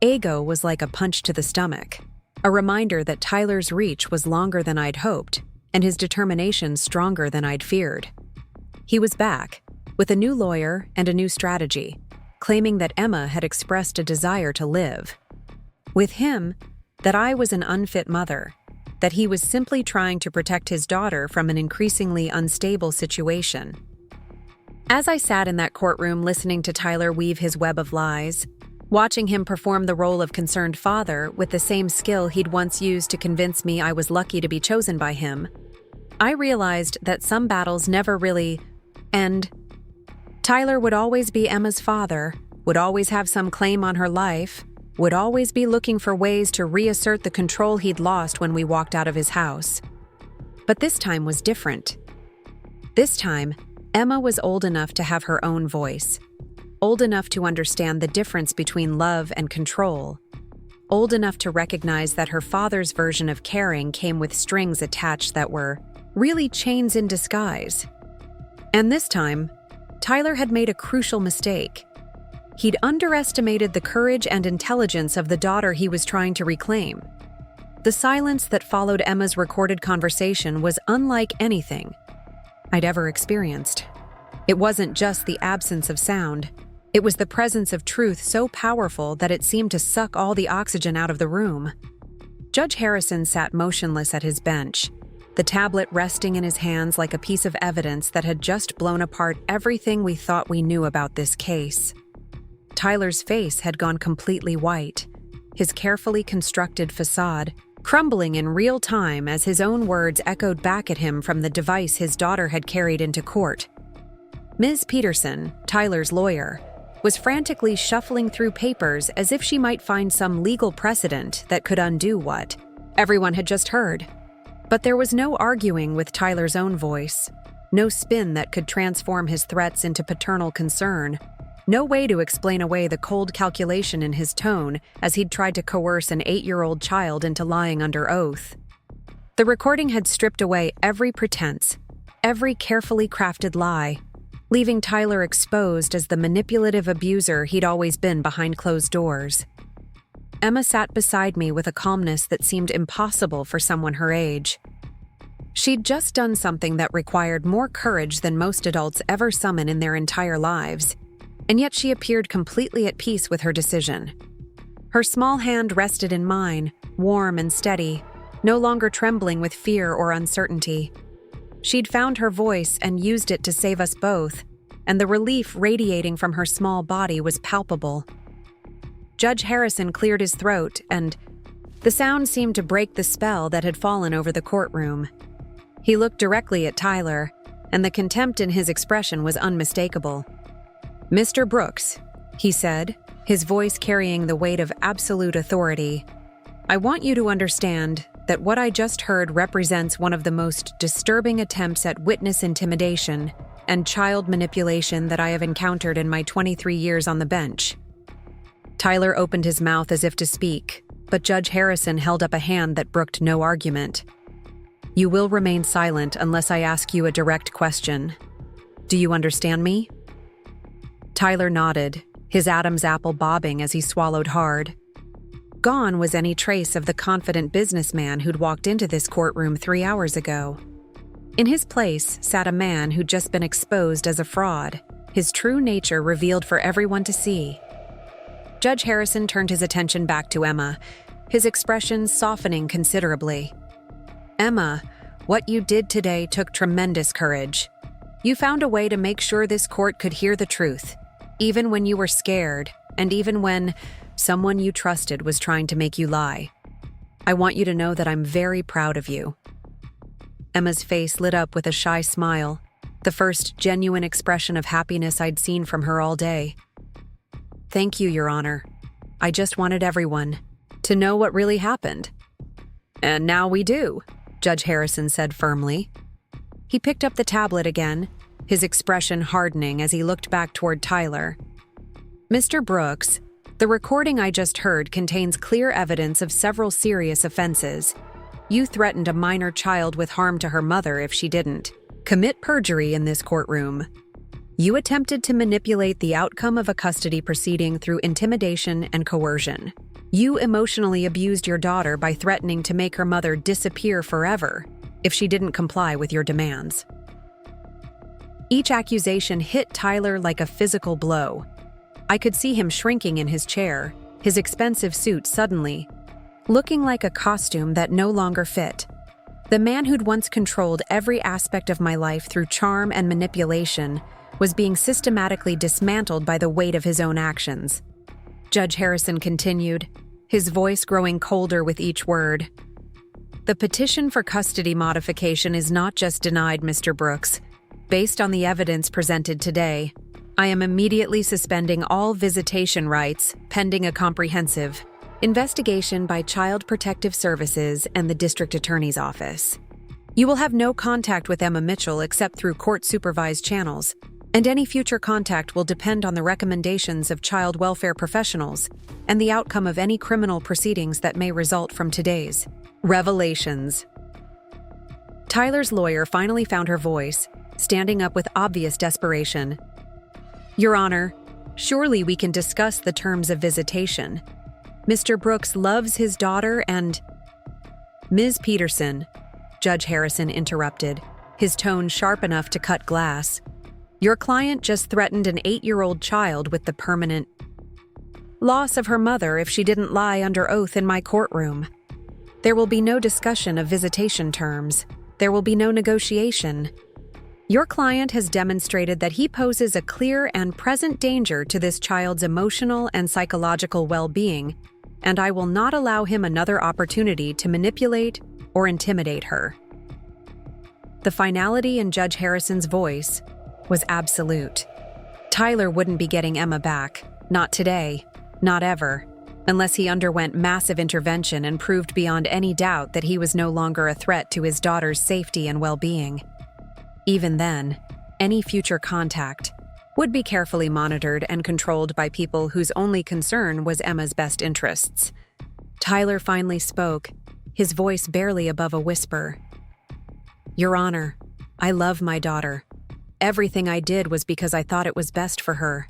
ago was like a punch to the stomach, a reminder that Tyler's reach was longer than I'd hoped, and his determination stronger than I'd feared. He was back, with a new lawyer and a new strategy, claiming that Emma had expressed a desire to live. With him, that I was an unfit mother, that he was simply trying to protect his daughter from an increasingly unstable situation. As I sat in that courtroom listening to Tyler weave his web of lies, watching him perform the role of concerned father with the same skill he'd once used to convince me I was lucky to be chosen by him, I realized that some battles never really end. Tyler would always be Emma's father, would always have some claim on her life, would always be looking for ways to reassert the control he'd lost when we walked out of his house. But this time was different. This time, Emma was old enough to have her own voice, old enough to understand the difference between love and control, old enough to recognize that her father's version of caring came with strings attached that were really chains in disguise. And this time, Tyler had made a crucial mistake. He'd underestimated the courage and intelligence of the daughter he was trying to reclaim. The silence that followed Emma's recorded conversation was unlike anything I'd ever experienced. It wasn't just the absence of sound. It was the presence of truth so powerful that it seemed to suck all the oxygen out of the room. Judge Harrison sat motionless at his bench, the tablet resting in his hands like a piece of evidence that had just blown apart everything we thought we knew about this case. Tyler's face had gone completely white, his carefully constructed facade crumbling in real time as his own words echoed back at him from the device his daughter had carried into court. Ms. Peterson, Tyler's lawyer, was frantically shuffling through papers as if she might find some legal precedent that could undo what everyone had just heard. But there was no arguing with Tyler's own voice, no spin that could transform his threats into paternal concern, no way to explain away the cold calculation in his tone as he'd tried to coerce an 8-year-old child into lying under oath. The recording had stripped away every pretense, every carefully crafted lie, leaving Tyler exposed as the manipulative abuser he'd always been behind closed doors. Emma sat beside me with a calmness that seemed impossible for someone her age. She'd just done something that required more courage than most adults ever summon in their entire lives, and yet she appeared completely at peace with her decision. Her small hand rested in mine, warm and steady, no longer trembling with fear or uncertainty. She'd found her voice and used it to save us both, and the relief radiating from her small body was palpable. Judge Harrison cleared his throat, and The sound seemed to break the spell that had fallen over the courtroom. He looked directly at Tyler, and the contempt in his expression was unmistakable. "Mr. Brooks," he said, his voice carrying the weight of absolute authority, "I want you to understand that what I just heard represents one of the most disturbing attempts at witness intimidation and child manipulation that I have encountered in my 23 years on the bench." Tyler opened his mouth as if to speak, but Judge Harrison held up a hand that brooked no argument. "You will remain silent unless I ask you a direct question. Do you understand me?" Tyler nodded, his Adam's apple bobbing as he swallowed hard. Gone was any trace of the confident businessman who'd walked into this courtroom 3 hours ago. In his place sat a man who'd just been exposed as a fraud, his true nature revealed for everyone to see. Judge Harrison turned his attention back to Emma, his expression softening considerably. "Emma, what you did today took tremendous courage. You found a way to make sure this court could hear the truth, even when you were scared, and even when someone you trusted was trying to make you lie. I want you to know that I'm very proud of you." Emma's face lit up with a shy smile, the first genuine expression of happiness I'd seen from her all day. "Thank you, Your Honor. I just wanted everyone to know what really happened." "And now we do," Judge Harrison said firmly. He picked up the tablet again, his expression hardening as he looked back toward Tyler. "Mr. Brooks, the recording I just heard contains clear evidence of several serious offenses. You threatened a minor child with harm to her mother if she didn't commit perjury in this courtroom. You attempted to manipulate the outcome of a custody proceeding through intimidation and coercion. You emotionally abused your daughter by threatening to make her mother disappear forever if she didn't comply with your demands." Each accusation hit Tyler like a physical blow. I could see him shrinking in his chair, his expensive suit suddenly looking like a costume that no longer fit. The man who'd once controlled every aspect of my life through charm and manipulation was being systematically dismantled by the weight of his own actions. Judge Harrison continued, his voice growing colder with each word. "The petition for custody modification is not just denied, Mr. Brooks. Based on the evidence presented today, I am immediately suspending all visitation rights pending a comprehensive investigation by Child Protective Services and the District Attorney's Office. You will have no contact with Emma Mitchell except through court-supervised channels, and any future contact will depend on the recommendations of child welfare professionals and the outcome of any criminal proceedings that may result from today's revelations." Tyler's lawyer finally found her voice, standing up with obvious desperation. "Your Honor, surely we can discuss the terms of visitation. Mr. Brooks loves his daughter and—" "Ms. Peterson," Judge Harrison interrupted, his tone sharp enough to cut glass. "Your client just threatened an 8-year-old child with the permanent loss of her mother if she didn't lie under oath in my courtroom. There will be no discussion of visitation terms. There will be no negotiation. Your client has demonstrated that he poses a clear and present danger to this child's emotional and psychological well-being, and I will not allow him another opportunity to manipulate or intimidate her." The finality in Judge Harrison's voice was absolute. Tyler wouldn't be getting Emma back, not today, not ever, unless he underwent massive intervention and proved beyond any doubt that he was no longer a threat to his daughter's safety and well-being. Even then, any future contact would be carefully monitored and controlled by people whose only concern was Emma's best interests. Tyler finally spoke, his voice barely above a whisper. "Your Honor, I love my daughter. Everything I did was because I thought it was best for her."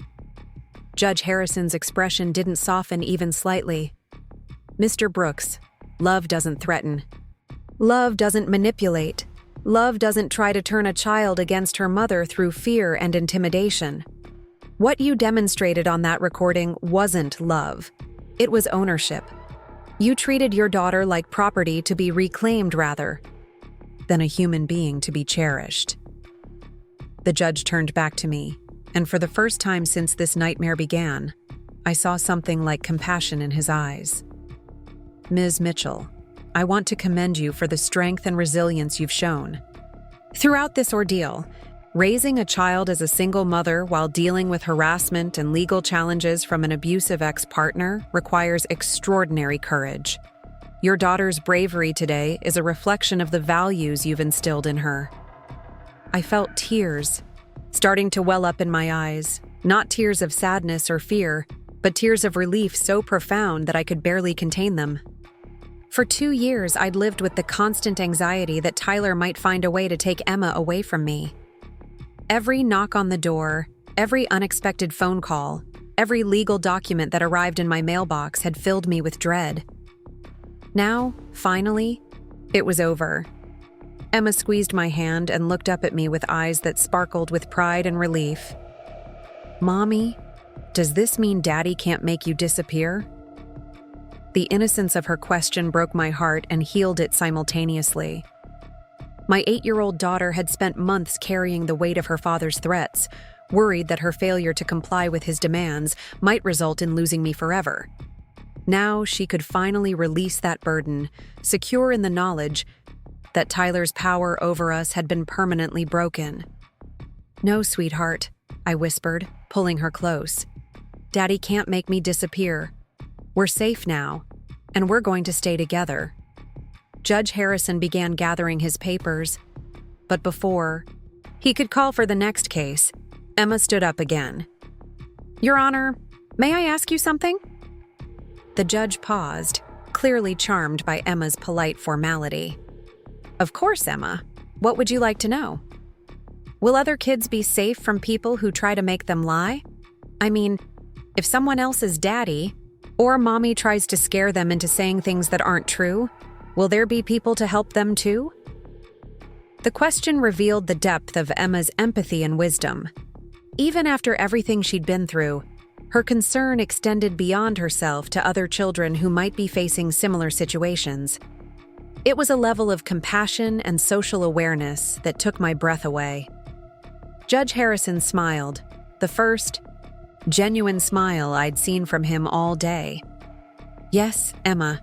Judge Harrison's expression didn't soften even slightly. "Mr. Brooks, love doesn't threaten. Love doesn't manipulate. Love doesn't try to turn a child against her mother through fear and intimidation. What you demonstrated on that recording wasn't love. It was ownership. You treated your daughter like property to be reclaimed rather than a human being to be cherished." The judge turned back to me, and for the first time since this nightmare began, I saw something like compassion in his eyes. Ms. Mitchell, I want to commend you for the strength and resilience you've shown. Throughout this ordeal, raising a child as a single mother while dealing with harassment and legal challenges from an abusive ex-partner requires extraordinary courage. Your daughter's bravery today is a reflection of the values you've instilled in her. I felt tears starting to well up in my eyes, not tears of sadness or fear, but tears of relief so profound that I could barely contain them. For 2 years, I'd lived with the constant anxiety that Tyler might find a way to take Emma away from me. Every knock on the door, every unexpected phone call, every legal document that arrived in my mailbox had filled me with dread. Now, finally, it was over. Emma squeezed my hand and looked up at me with eyes that sparkled with pride and relief. "Mommy, does this mean Daddy can't make you disappear?" The innocence of her question broke my heart and healed it simultaneously. My 8-year-old daughter had spent months carrying the weight of her father's threats, worried that her failure to comply with his demands might result in losing me forever. Now she could finally release that burden, secure in the knowledge that Tyler's power over us had been permanently broken. "No, sweetheart," I whispered, pulling her close. "Daddy can't make me disappear. We're safe now, and we're going to stay together." Judge Harrison began gathering his papers, but before he could call for the next case, Emma stood up again. "Your Honor, may I ask you something?" The judge paused, clearly charmed by Emma's polite formality. "Of course, Emma. What would you like to know? Will other kids be safe from people who try to make them lie? I mean, if someone else's daddy or mommy tries to scare them into saying things that aren't true, will there be people to help them too?" The question revealed the depth of Emma's empathy and wisdom. Even after everything she'd been through, her concern extended beyond herself to other children who might be facing similar situations. It was a level of compassion and social awareness that took my breath away. Judge Harrison smiled, the first genuine smile I'd seen from him all day. "Yes, Emma.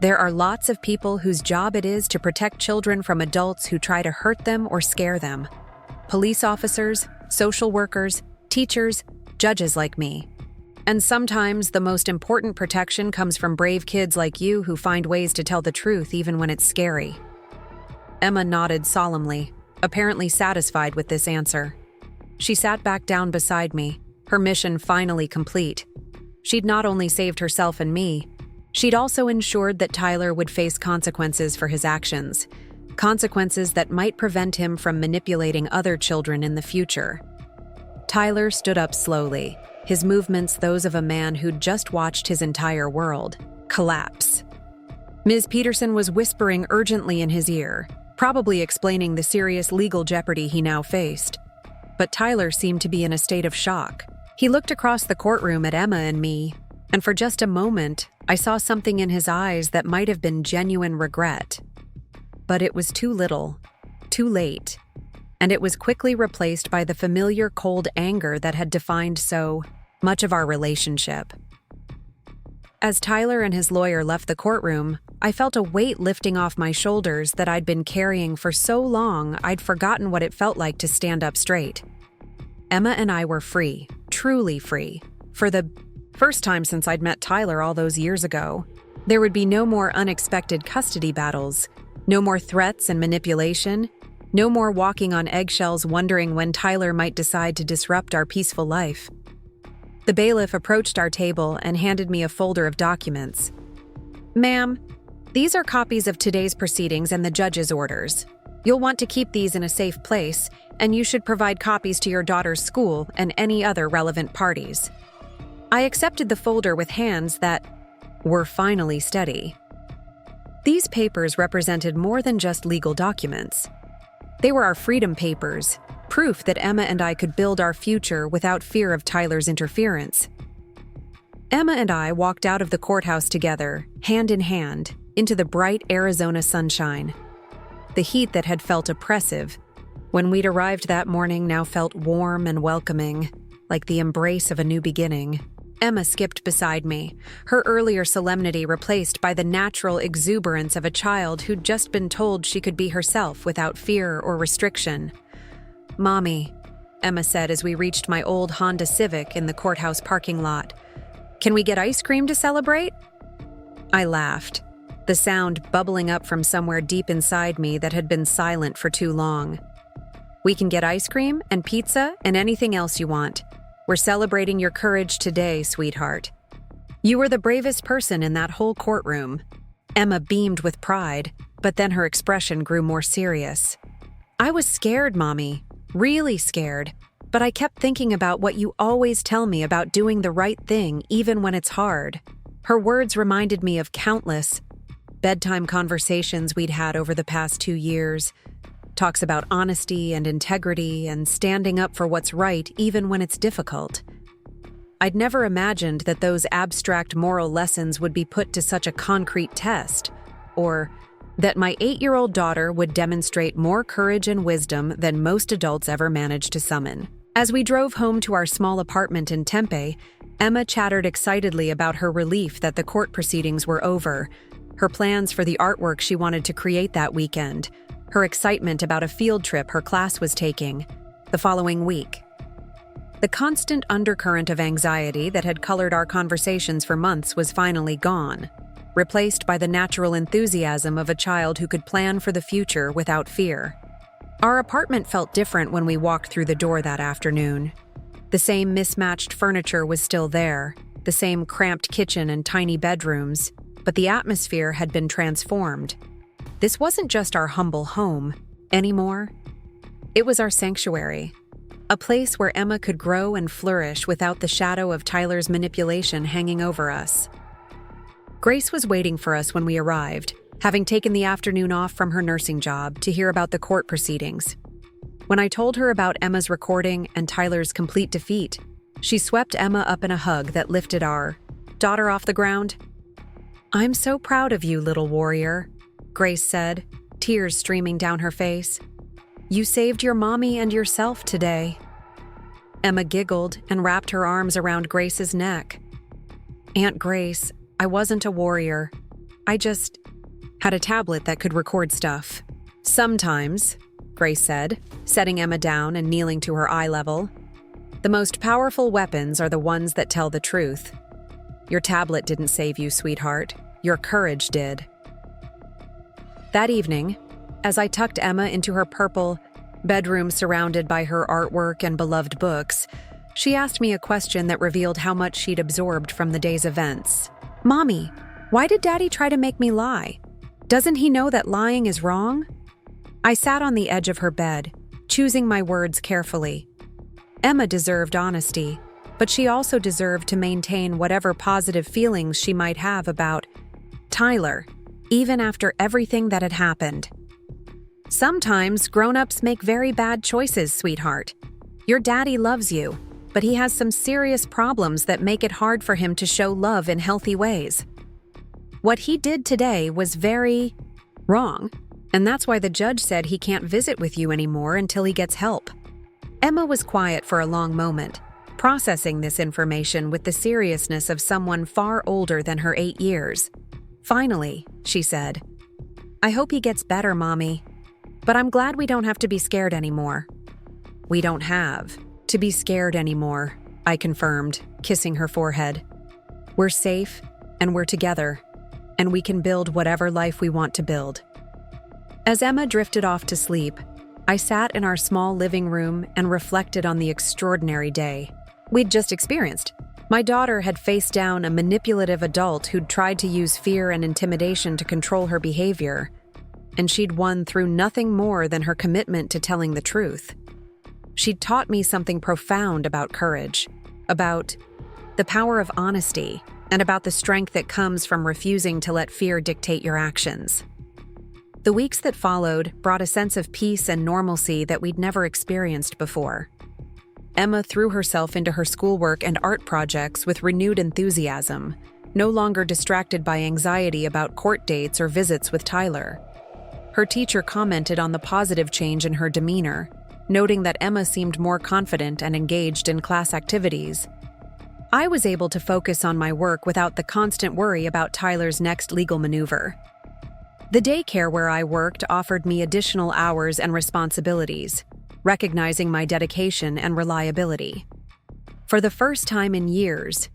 There are lots of people whose job it is to protect children from adults who try to hurt them or scare them. Police officers, social workers, teachers, judges like me. And sometimes the most important protection comes from brave kids like you who find ways to tell the truth even when it's scary." Emma nodded solemnly, apparently satisfied with this answer. She sat back down beside me, her mission finally complete. She'd not only saved herself and me, she'd also ensured that Tyler would face consequences for his actions, consequences that might prevent him from manipulating other children in the future. Tyler stood up slowly, his movements those of a man who'd just watched his entire world collapse. Ms. Peterson was whispering urgently in his ear, probably explaining the serious legal jeopardy he now faced. But Tyler seemed to be in a state of shock. He looked across the courtroom at Emma and me, and for just a moment, I saw something in his eyes that might have been genuine regret. But it was too little, too late, and it was quickly replaced by the familiar cold anger that had defined so much of our relationship. As Tyler and his lawyer left the courtroom, I felt a weight lifting off my shoulders that I'd been carrying for so long I'd forgotten what it felt like to stand up straight. Emma and I were free, truly free, for the first time since I'd met Tyler all those years ago. There would be no more unexpected custody battles, no more threats and manipulation, no more walking on eggshells wondering when Tyler might decide to disrupt our peaceful life. The bailiff approached our table and handed me a folder of documents. "Ma'am, these are copies of today's proceedings and the judge's orders. You'll want to keep these in a safe place, and you should provide copies to your daughter's school and any other relevant parties." I accepted the folder with hands that were finally steady. These papers represented more than just legal documents. They were our freedom papers, proof that Emma and I could build our future without fear of Tyler's interference. Emma and I walked out of the courthouse together, hand in hand, into the bright Arizona sunshine. The heat that had felt oppressive when we'd arrived that morning now felt warm and welcoming, like the embrace of a new beginning. Emma skipped beside me, her earlier solemnity replaced by the natural exuberance of a child who'd just been told she could be herself without fear or restriction. "Mommy," Emma said as we reached my old Honda Civic in the courthouse parking lot, "can we get ice cream to celebrate?" I laughed, the sound bubbling up from somewhere deep inside me that had been silent for too long. "We can get ice cream and pizza and anything else you want. We're celebrating your courage today, sweetheart. You were the bravest person in that whole courtroom." Emma beamed with pride, but then her expression grew more serious. "I was scared, Mommy, really scared, but I kept thinking about what you always tell me about doing the right thing even when it's hard." Her words reminded me of countless bedtime conversations we'd had over the past 2 years, talks about honesty and integrity and standing up for what's right even when it's difficult. I'd never imagined that those abstract moral lessons would be put to such a concrete test, or that my 8-year-old daughter would demonstrate more courage and wisdom than most adults ever managed to summon. As we drove home to our small apartment in Tempe, Emma chattered excitedly about her relief that the court proceedings were over, her plans for the artwork she wanted to create that weekend, her excitement about a field trip her class was taking the following week. The constant undercurrent of anxiety that had colored our conversations for months was finally gone, replaced by the natural enthusiasm of a child who could plan for the future without fear. Our apartment felt different when we walked through the door that afternoon. The same mismatched furniture was still there, the same cramped kitchen and tiny bedrooms, but the atmosphere had been transformed. This wasn't just our humble home anymore. It was our sanctuary, a place where Emma could grow and flourish without the shadow of Tyler's manipulation hanging over us. Grace was waiting for us when we arrived, having taken the afternoon off from her nursing job to hear about the court proceedings. When I told her about Emma's recording and Tyler's complete defeat, she swept Emma up in a hug that lifted our daughter off the ground. "I'm so proud of you, little warrior," Grace said, tears streaming down her face. "You saved your mommy and yourself today." Emma giggled and wrapped her arms around Grace's neck. "Aunt Grace, I wasn't a warrior. I just had a tablet that could record stuff." "Sometimes," Grace said, setting Emma down and kneeling to her eye level, "the most powerful weapons are the ones that tell the truth. Your tablet didn't save you, sweetheart. Your courage did." That evening, as I tucked Emma into her purple bedroom surrounded by her artwork and beloved books, she asked me a question that revealed how much she'd absorbed from the day's events. "Mommy, why did Daddy try to make me lie? Doesn't he know that lying is wrong?" I sat on the edge of her bed, choosing my words carefully. Emma deserved honesty, but she also deserved to maintain whatever positive feelings she might have about Tyler, even after everything that had happened. "Sometimes grown-ups make very bad choices, sweetheart. Your daddy loves you, but he has some serious problems that make it hard for him to show love in healthy ways. What he did today was very wrong, and that's why the judge said he can't visit with you anymore until he gets help." Emma was quiet for a long moment, processing this information with the seriousness of someone far older than her 8 years. Finally, she said, "I hope he gets better, Mommy. But I'm glad we don't have to be scared anymore." "We don't have to be scared anymore," I confirmed, kissing her forehead. "We're safe, and we're together, and we can build whatever life we want to build." As Emma drifted off to sleep, I sat in our small living room and reflected on the extraordinary day we'd just experienced. My daughter had faced down a manipulative adult who'd tried to use fear and intimidation to control her behavior, and she'd won through nothing more than her commitment to telling the truth. She'd taught me something profound about courage, about the power of honesty, and about the strength that comes from refusing to let fear dictate your actions. The weeks that followed brought a sense of peace and normalcy that we'd never experienced before. Emma threw herself into her schoolwork and art projects with renewed enthusiasm, no longer distracted by anxiety about court dates or visits with Tyler. Her teacher commented on the positive change in her demeanor, noting that Emma seemed more confident and engaged in class activities. I was able to focus on my work without the constant worry about Tyler's next legal maneuver. The daycare where I worked offered me additional hours and responsibilities, recognizing my dedication and reliability. For the first time in years,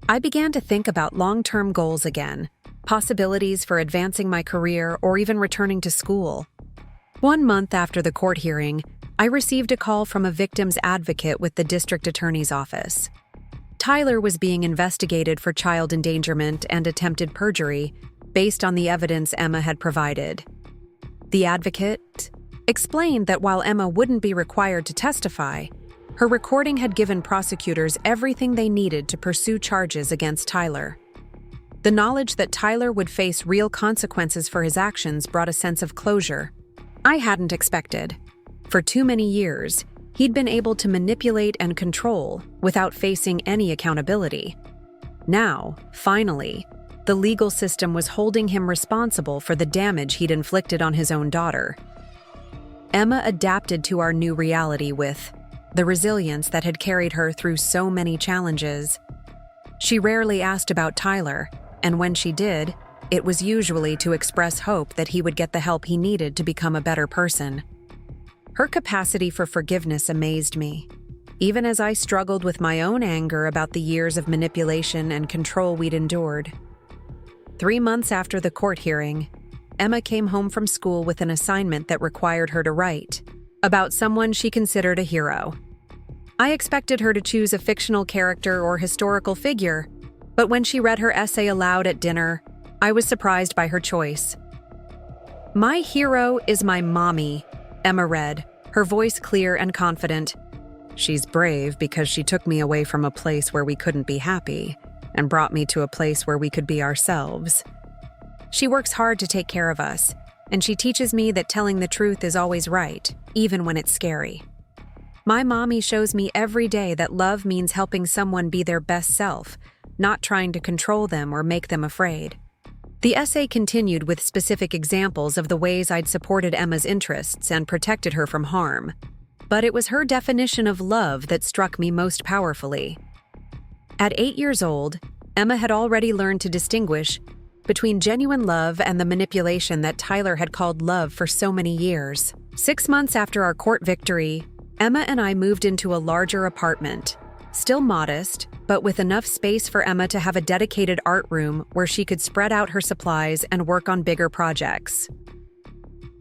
I began to think about long-term goals again, possibilities for advancing my career or even returning to school. 1 month after the court hearing, I received a call from a victim's advocate with the district attorney's office. Tyler was being investigated for child endangerment and attempted perjury based on the evidence Emma had provided. The advocate explained that while Emma wouldn't be required to testify, her recording had given prosecutors everything they needed to pursue charges against Tyler. The knowledge that Tyler would face real consequences for his actions brought a sense of closure I hadn't expected. For too many years, he'd been able to manipulate and control without facing any accountability. Now, finally, the legal system was holding him responsible for the damage he'd inflicted on his own daughter. Emma adapted to our new reality with the resilience that had carried her through so many challenges. She rarely asked about Tyler, and when she did, it was usually to express hope that he would get the help he needed to become a better person. Her capacity for forgiveness amazed me, even as I struggled with my own anger about the years of manipulation and control we'd endured. 3 months after the court hearing, Emma came home from school with an assignment that required her to write about someone she considered a hero. I expected her to choose a fictional character or historical figure, but when she read her essay aloud at dinner, I was surprised by her choice. "My hero is my mommy," Emma read, her voice clear and confident. "She's brave because she took me away from a place where we couldn't be happy and brought me to a place where we could be ourselves. She works hard to take care of us, and she teaches me that telling the truth is always right, even when it's scary. My mommy shows me every day that love means helping someone be their best self, not trying to control them or make them afraid." The essay continued with specific examples of the ways I'd supported Emma's interests and protected her from harm. But it was her definition of love that struck me most powerfully. At 8 years old, Emma had already learned to distinguish between genuine love and the manipulation that Tyler had called love for so many years. 6 months after our court victory, Emma and I moved into a larger apartment, still modest, but with enough space for Emma to have a dedicated art room where she could spread out her supplies and work on bigger projects.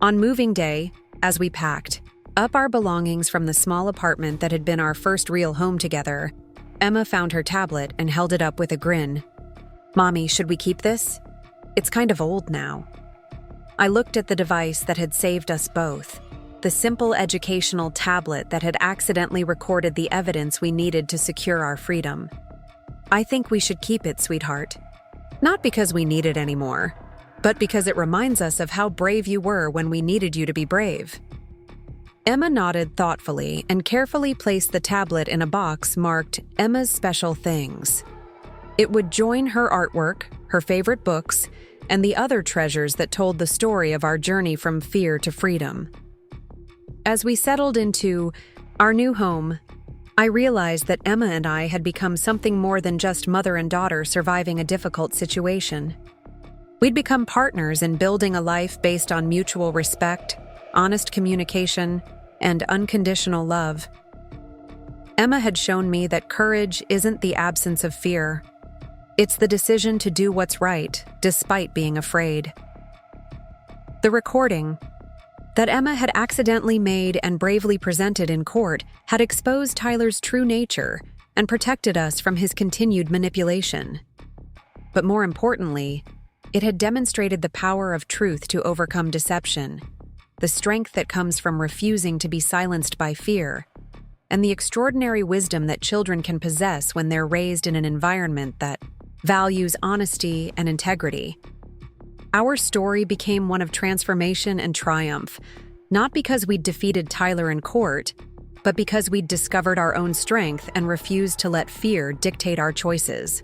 On moving day, as we packed up our belongings from the small apartment that had been our first real home together, Emma found her tablet and held it up with a grin. "Mommy, should we keep this? It's kind of old now." I looked at the device that had saved us both, the simple educational tablet that had accidentally recorded the evidence we needed to secure our freedom. "I think we should keep it, sweetheart. Not because we need it anymore, but because it reminds us of how brave you were when we needed you to be brave." Emma nodded thoughtfully and carefully placed the tablet in a box marked Emma's Special Things. It would join her artwork, her favorite books, and the other treasures that told the story of our journey from fear to freedom. As we settled into our new home, I realized that Emma and I had become something more than just mother and daughter surviving a difficult situation. We'd become partners in building a life based on mutual respect, honest communication, and unconditional love. Emma had shown me that courage isn't the absence of fear. It's the decision to do what's right, despite being afraid. The recording that Emma had accidentally made and bravely presented in court had exposed Tyler's true nature and protected us from his continued manipulation. But more importantly, it had demonstrated the power of truth to overcome deception, the strength that comes from refusing to be silenced by fear, and the extraordinary wisdom that children can possess when they're raised in an environment that values honesty and integrity. Our story became one of transformation and triumph, not because we'd defeated Tyler in court, but because we'd discovered our own strength and refused to let fear dictate our choices.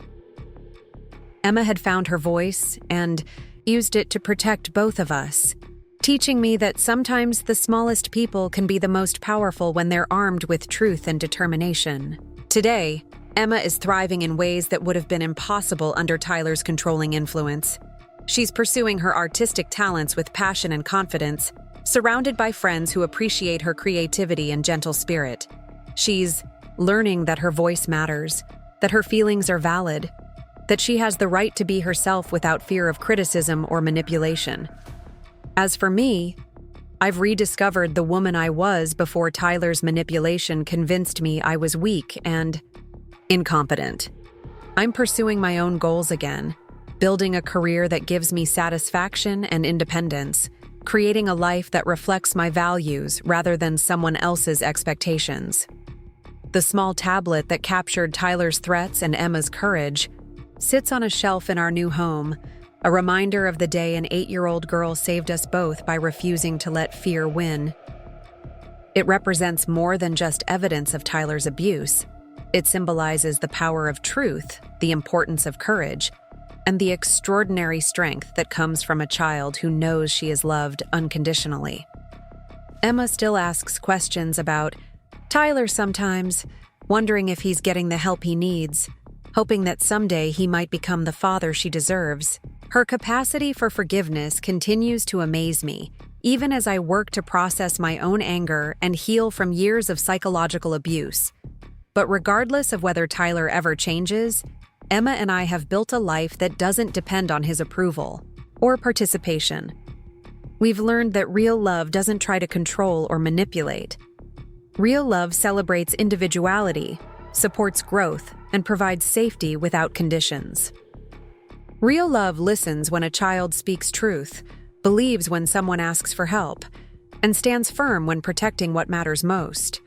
Emma had found her voice and used it to protect both of us, teaching me that sometimes the smallest people can be the most powerful when they're armed with truth and determination. Today, Emma is thriving in ways that would have been impossible under Tyler's controlling influence. She's pursuing her artistic talents with passion and confidence, surrounded by friends who appreciate her creativity and gentle spirit. She's learning that her voice matters, that her feelings are valid, that she has the right to be herself without fear of criticism or manipulation. As for me, I've rediscovered the woman I was before Tyler's manipulation convinced me I was weak and incompetent. I'm pursuing my own goals again, building a career that gives me satisfaction and independence, creating a life that reflects my values rather than someone else's expectations. The small tablet that captured Tyler's threats and Emma's courage sits on a shelf in our new home, a reminder of the day an 8-year-old girl saved us both by refusing to let fear win. It represents more than just evidence of Tyler's abuse. It symbolizes the power of truth, the importance of courage, and the extraordinary strength that comes from a child who knows she is loved unconditionally. Emma still asks questions about Tyler sometimes, wondering if he's getting the help he needs, hoping that someday he might become the father she deserves. Her capacity for forgiveness continues to amaze me, even as I work to process my own anger and heal from years of psychological abuse. But regardless of whether Tyler ever changes, Emma and I have built a life that doesn't depend on his approval or participation. We've learned that real love doesn't try to control or manipulate. Real love celebrates individuality, supports growth, and provides safety without conditions. Real love listens when a child speaks truth, believes when someone asks for help, and stands firm when protecting what matters most.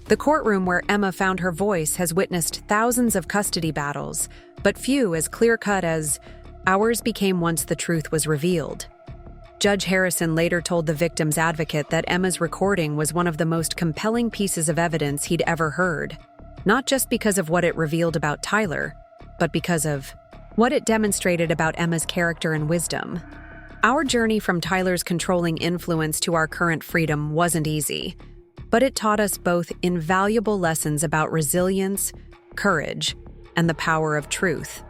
The courtroom where Emma found her voice has witnessed thousands of custody battles, but few as clear-cut as ours became once the truth was revealed. Judge Harrison later told the victim's advocate that Emma's recording was one of the most compelling pieces of evidence he'd ever heard, not just because of what it revealed about Tyler, but because of what it demonstrated about Emma's character and wisdom. Our journey from Tyler's controlling influence to our current freedom wasn't easy, but it taught us both invaluable lessons about resilience, courage, and the power of truth.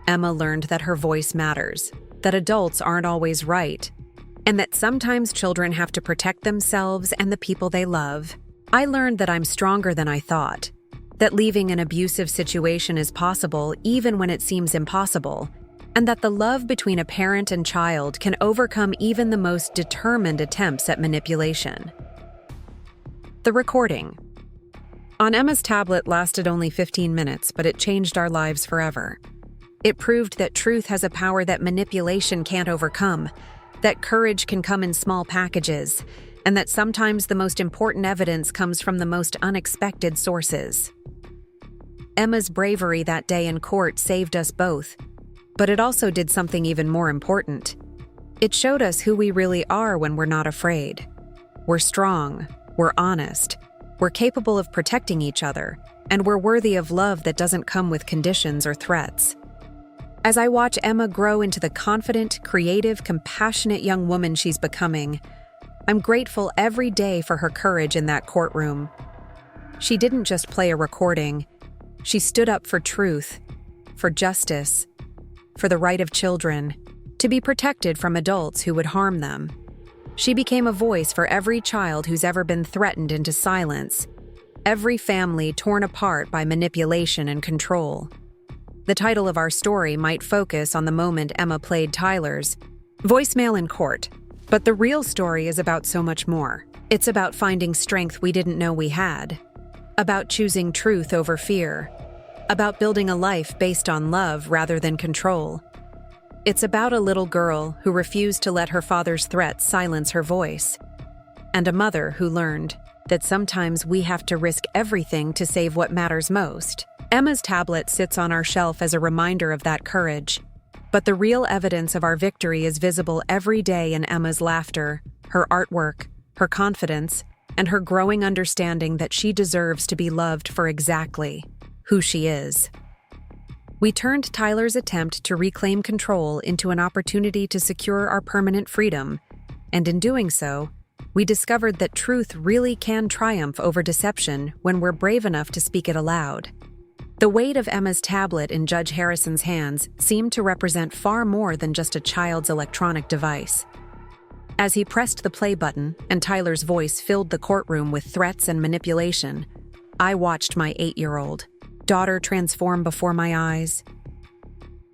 Emma learned that her voice matters, that adults aren't always right, and that sometimes children have to protect themselves and the people they love. I learned that I'm stronger than I thought, that leaving an abusive situation is possible even when it seems impossible, and that the love between a parent and child can overcome even the most determined attempts at manipulation. The recording on Emma's tablet lasted only 15 minutes, but it changed our lives forever. It proved that truth has a power that manipulation can't overcome, that courage can come in small packages, and that sometimes the most important evidence comes from the most unexpected sources. Emma's bravery that day in court saved us both, but it also did something even more important. It showed us who we really are when we're not afraid. We're strong, we're honest, we're capable of protecting each other, and we're worthy of love that doesn't come with conditions or threats. As I watch Emma grow into the confident, creative, compassionate young woman she's becoming, I'm grateful every day for her courage in that courtroom. She didn't just play a recording. She stood up for truth, for justice, for the right of children, to be protected from adults who would harm them. She became a voice for every child who's ever been threatened into silence, every family torn apart by manipulation and control. The title of our story might focus on the moment Emma played Tyler's voicemail in court, but the real story is about so much more. It's about finding strength we didn't know we had, about choosing truth over fear, about building a life based on love rather than control. It's about a little girl who refused to let her father's threats silence her voice, and a mother who learned that sometimes we have to risk everything to save what matters most. Emma's tablet sits on our shelf as a reminder of that courage, but the real evidence of our victory is visible every day in Emma's laughter, her artwork, her confidence, and her growing understanding that she deserves to be loved for exactly who she is. We turned Tyler's attempt to reclaim control into an opportunity to secure our permanent freedom, and in doing so, we discovered that truth really can triumph over deception when we're brave enough to speak it aloud. The weight of Emma's tablet in Judge Harrison's hands seemed to represent far more than just a child's electronic device. As he pressed the play button and Tyler's voice filled the courtroom with threats and manipulation, I watched my 8-year-old daughter transform before my eyes.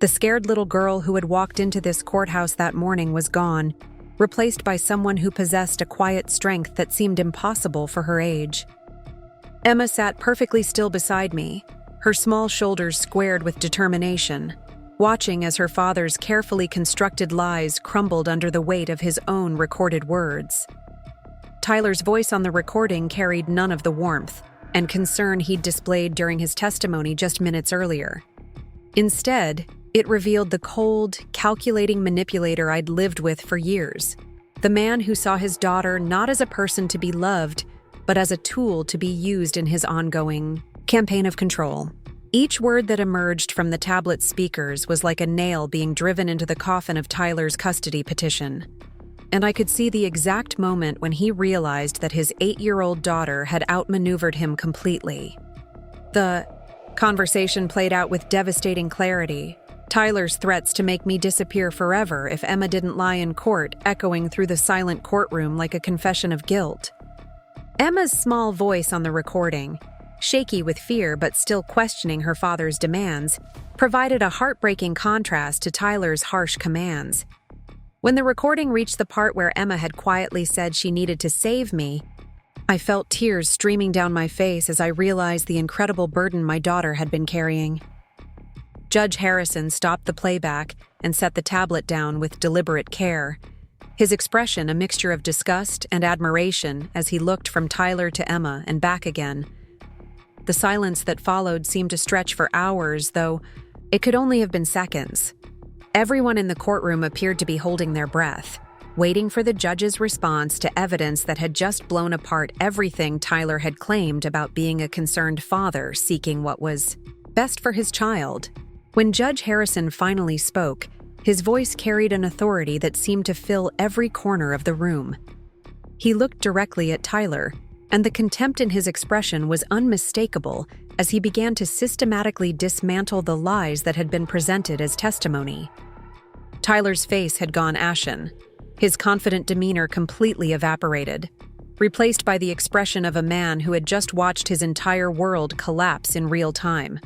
The scared little girl who had walked into this courthouse that morning was gone, replaced by someone who possessed a quiet strength that seemed impossible for her age. Emma sat perfectly still beside me, her small shoulders squared with determination, watching as her father's carefully constructed lies crumbled under the weight of his own recorded words. Tyler's voice on the recording carried none of the warmth and concern he'd displayed during his testimony just minutes earlier. Instead, it revealed the cold, calculating manipulator I'd lived with for years, the man who saw his daughter not as a person to be loved, but as a tool to be used in his ongoing campaign of control. Each word that emerged from the tablet's speakers was like a nail being driven into the coffin of Tyler's custody petition. And I could see the exact moment when he realized that his 8-year-old daughter had outmaneuvered him completely. The conversation played out with devastating clarity, Tyler's threats to make me disappear forever if Emma didn't lie in court echoing through the silent courtroom like a confession of guilt. Emma's small voice on the recording, shaky with fear but still questioning her father's demands, provided a heartbreaking contrast to Tyler's harsh commands. When the recording reached the part where Emma had quietly said she needed to save me, I felt tears streaming down my face as I realized the incredible burden my daughter had been carrying. Judge Harrison stopped the playback and set the tablet down with deliberate care, his expression a mixture of disgust and admiration as he looked from Tyler to Emma and back again. The silence that followed seemed to stretch for hours, though it could only have been seconds. Everyone in the courtroom appeared to be holding their breath, waiting for the judge's response to evidence that had just blown apart everything Tyler had claimed about being a concerned father seeking what was best for his child. When Judge Harrison finally spoke, his voice carried an authority that seemed to fill every corner of the room. He looked directly at Tyler, and the contempt in his expression was unmistakable as he began to systematically dismantle the lies that had been presented as testimony. Tyler's face had gone ashen, his confident demeanor completely evaporated, replaced by the expression of a man who had just watched his entire world collapse in real time.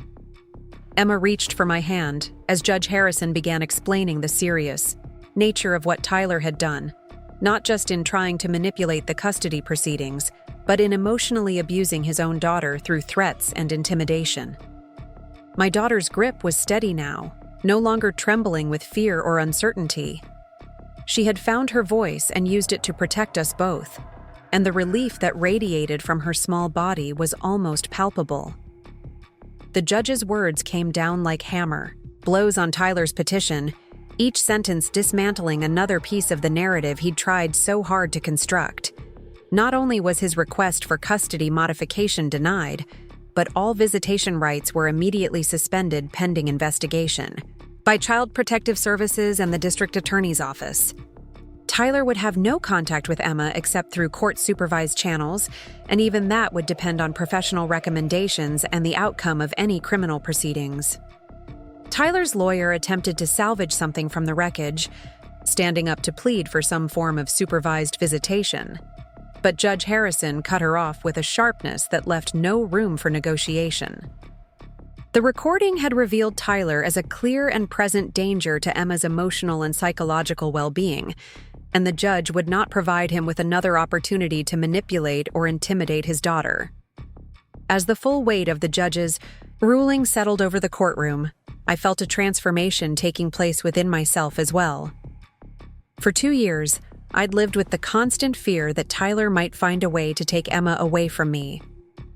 Emma reached for my hand as Judge Harrison began explaining the serious nature of what Tyler had done, not just in trying to manipulate the custody proceedings, but in emotionally abusing his own daughter through threats and intimidation. My daughter's grip was steady now, no longer trembling with fear or uncertainty. She had found her voice and used it to protect us both, and the relief that radiated from her small body was almost palpable. The judge's words came down like hammer, blows on Tyler's petition, each sentence dismantling another piece of the narrative he'd tried so hard to construct. Not only was his request for custody modification denied, but all visitation rights were immediately suspended pending investigation by Child Protective Services and the District Attorney's Office. Tyler would have no contact with Emma except through court-supervised channels, and even that would depend on professional recommendations and the outcome of any criminal proceedings. Tyler's lawyer attempted to salvage something from the wreckage, standing up to plead for some form of supervised visitation. But Judge Harrison cut her off with a sharpness that left no room for negotiation. The recording had revealed Tyler as a clear and present danger to Emma's emotional and psychological well-being, and the judge would not provide him with another opportunity to manipulate or intimidate his daughter. As the full weight of the judge's ruling settled over the courtroom, I felt a transformation taking place within myself as well. For 2 years, I'd lived with the constant fear that Tyler might find a way to take Emma away from me,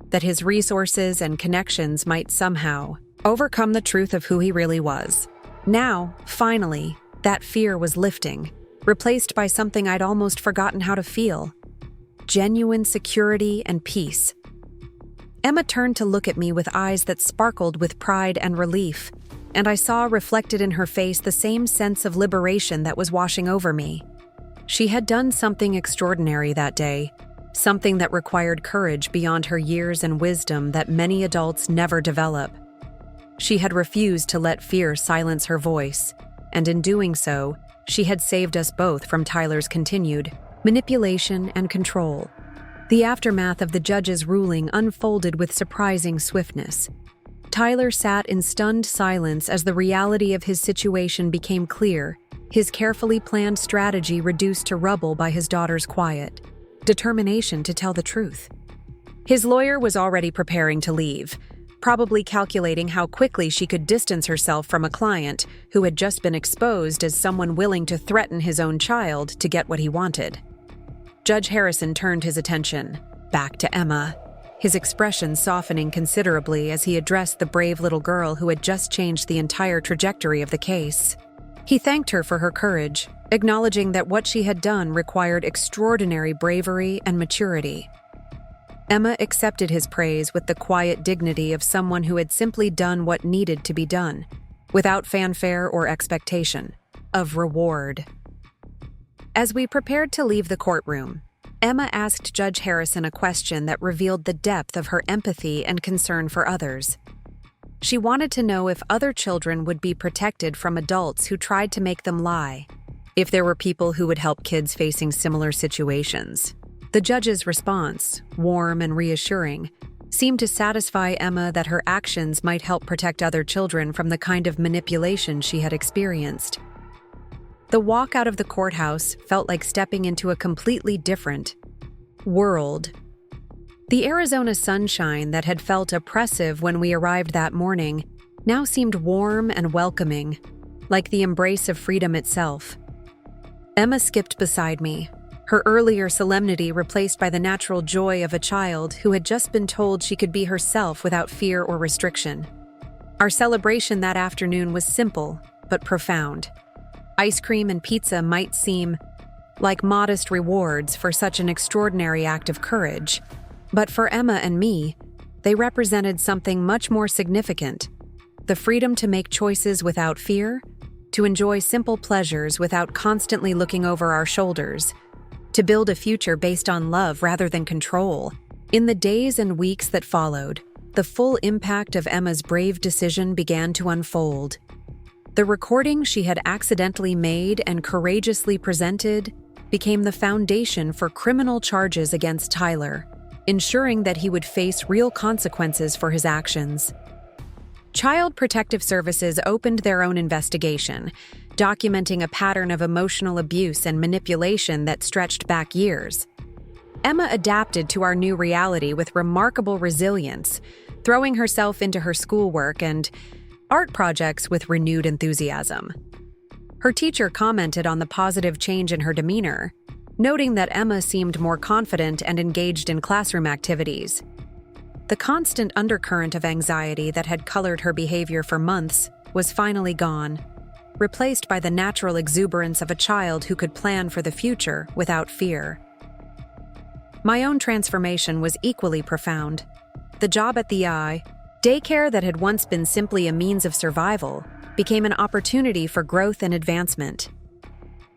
that his resources and connections might somehow overcome the truth of who he really was. Now, finally, that fear was lifting, replaced by something I'd almost forgotten how to feel: genuine security and peace. Emma turned to look at me with eyes that sparkled with pride and relief, and I saw reflected in her face the same sense of liberation that was washing over me. She had done something extraordinary that day, something that required courage beyond her years and wisdom that many adults never develop. She had refused to let fear silence her voice, and in doing so, she had saved us both from Tyler's continued manipulation and control. The aftermath of the judge's ruling unfolded with surprising swiftness. Tyler sat in stunned silence as the reality of his situation became clear, his carefully planned strategy reduced to rubble by his daughter's quiet determination to tell the truth. His lawyer was already preparing to leave, probably calculating how quickly she could distance herself from a client who had just been exposed as someone willing to threaten his own child to get what he wanted. Judge Harrison turned his attention back to Emma, his expression softening considerably as he addressed the brave little girl who had just changed the entire trajectory of the case. He thanked her for her courage, acknowledging that what she had done required extraordinary bravery and maturity. Emma accepted his praise with the quiet dignity of someone who had simply done what needed to be done, without fanfare or expectation of reward. As we prepared to leave the courtroom, Emma asked Judge Harrison a question that revealed the depth of her empathy and concern for others. She wanted to know if other children would be protected from adults who tried to make them lie, if there were people who would help kids facing similar situations. The judge's response, warm and reassuring, seemed to satisfy Emma that her actions might help protect other children from the kind of manipulation she had experienced. The walk out of the courthouse felt like stepping into a completely different world. The Arizona sunshine that had felt oppressive when we arrived that morning now seemed warm and welcoming, like the embrace of freedom itself. Emma skipped beside me, her earlier solemnity replaced by the natural joy of a child who had just been told she could be herself without fear or restriction. Our celebration that afternoon was simple but profound. Ice cream and pizza might seem like modest rewards for such an extraordinary act of courage, but for Emma and me, they represented something much more significant: the freedom to make choices without fear, to enjoy simple pleasures without constantly looking over our shoulders, to build a future based on love rather than control. In the days and weeks that followed, the full impact of Emma's brave decision began to unfold. The recording she had accidentally made and courageously presented became the foundation for criminal charges against Tyler, ensuring that he would face real consequences for his actions. Child Protective Services opened their own investigation, documenting a pattern of emotional abuse and manipulation that stretched back years. Emma adapted to our new reality with remarkable resilience, throwing herself into her schoolwork and art projects with renewed enthusiasm. Her teacher commented on the positive change in her demeanor, noting that Emma seemed more confident and engaged in classroom activities. The constant undercurrent of anxiety that had colored her behavior for months was finally gone, replaced by the natural exuberance of a child who could plan for the future without fear. My own transformation was equally profound. The job at the daycare that had once been simply a means of survival became an opportunity for growth and advancement.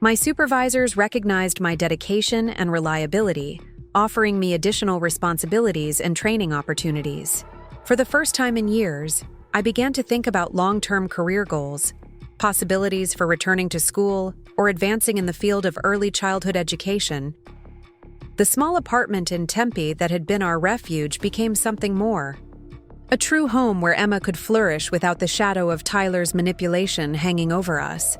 My supervisors recognized my dedication and reliability, offering me additional responsibilities and training opportunities. For the first time in years, I began to think about long-term career goals, possibilities for returning to school, or advancing in the field of early childhood education. The small apartment in Tempe that had been our refuge became something more. A true home where Emma could flourish without the shadow of Tyler's manipulation hanging over us.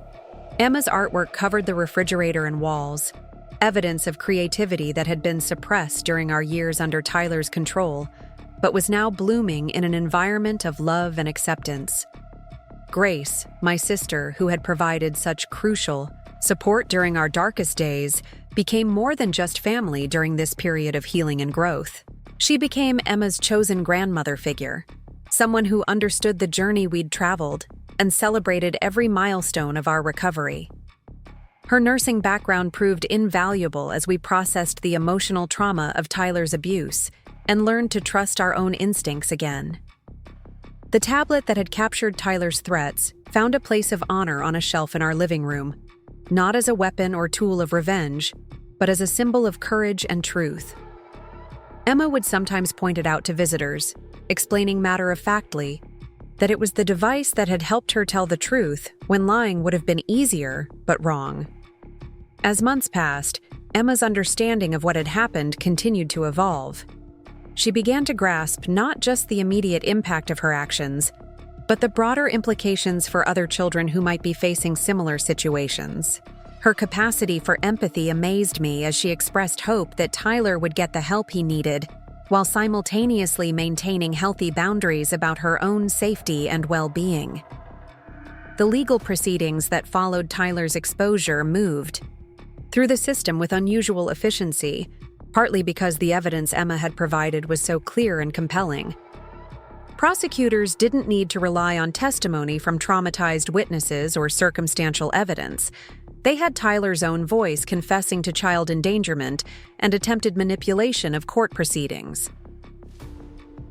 Emma's artwork covered the refrigerator and walls, evidence of creativity that had been suppressed during our years under Tyler's control, but was now blooming in an environment of love and acceptance. Grace, my sister, who had provided such crucial support during our darkest days, became more than just family during this period of healing and growth. She became Emma's chosen grandmother figure, someone who understood the journey we'd traveled and celebrated every milestone of our recovery. Her nursing background proved invaluable as we processed the emotional trauma of Tyler's abuse and learned to trust our own instincts again. The tablet that had captured Tyler's threats found a place of honor on a shelf in our living room, not as a weapon or tool of revenge, but as a symbol of courage and truth. Emma would sometimes point it out to visitors, explaining matter-of-factly, that it was the device that had helped her tell the truth when lying would have been easier but wrong. As months passed, Emma's understanding of what had happened continued to evolve. She began to grasp not just the immediate impact of her actions, but the broader implications for other children who might be facing similar situations. Her capacity for empathy amazed me as she expressed hope that Tyler would get the help he needed, while simultaneously maintaining healthy boundaries about her own safety and well-being. The legal proceedings that followed Tyler's exposure moved through the system with unusual efficiency, partly because the evidence Emma had provided was so clear and compelling. Prosecutors didn't need to rely on testimony from traumatized witnesses or circumstantial evidence. They had Tyler's own voice confessing to child endangerment and attempted manipulation of court proceedings.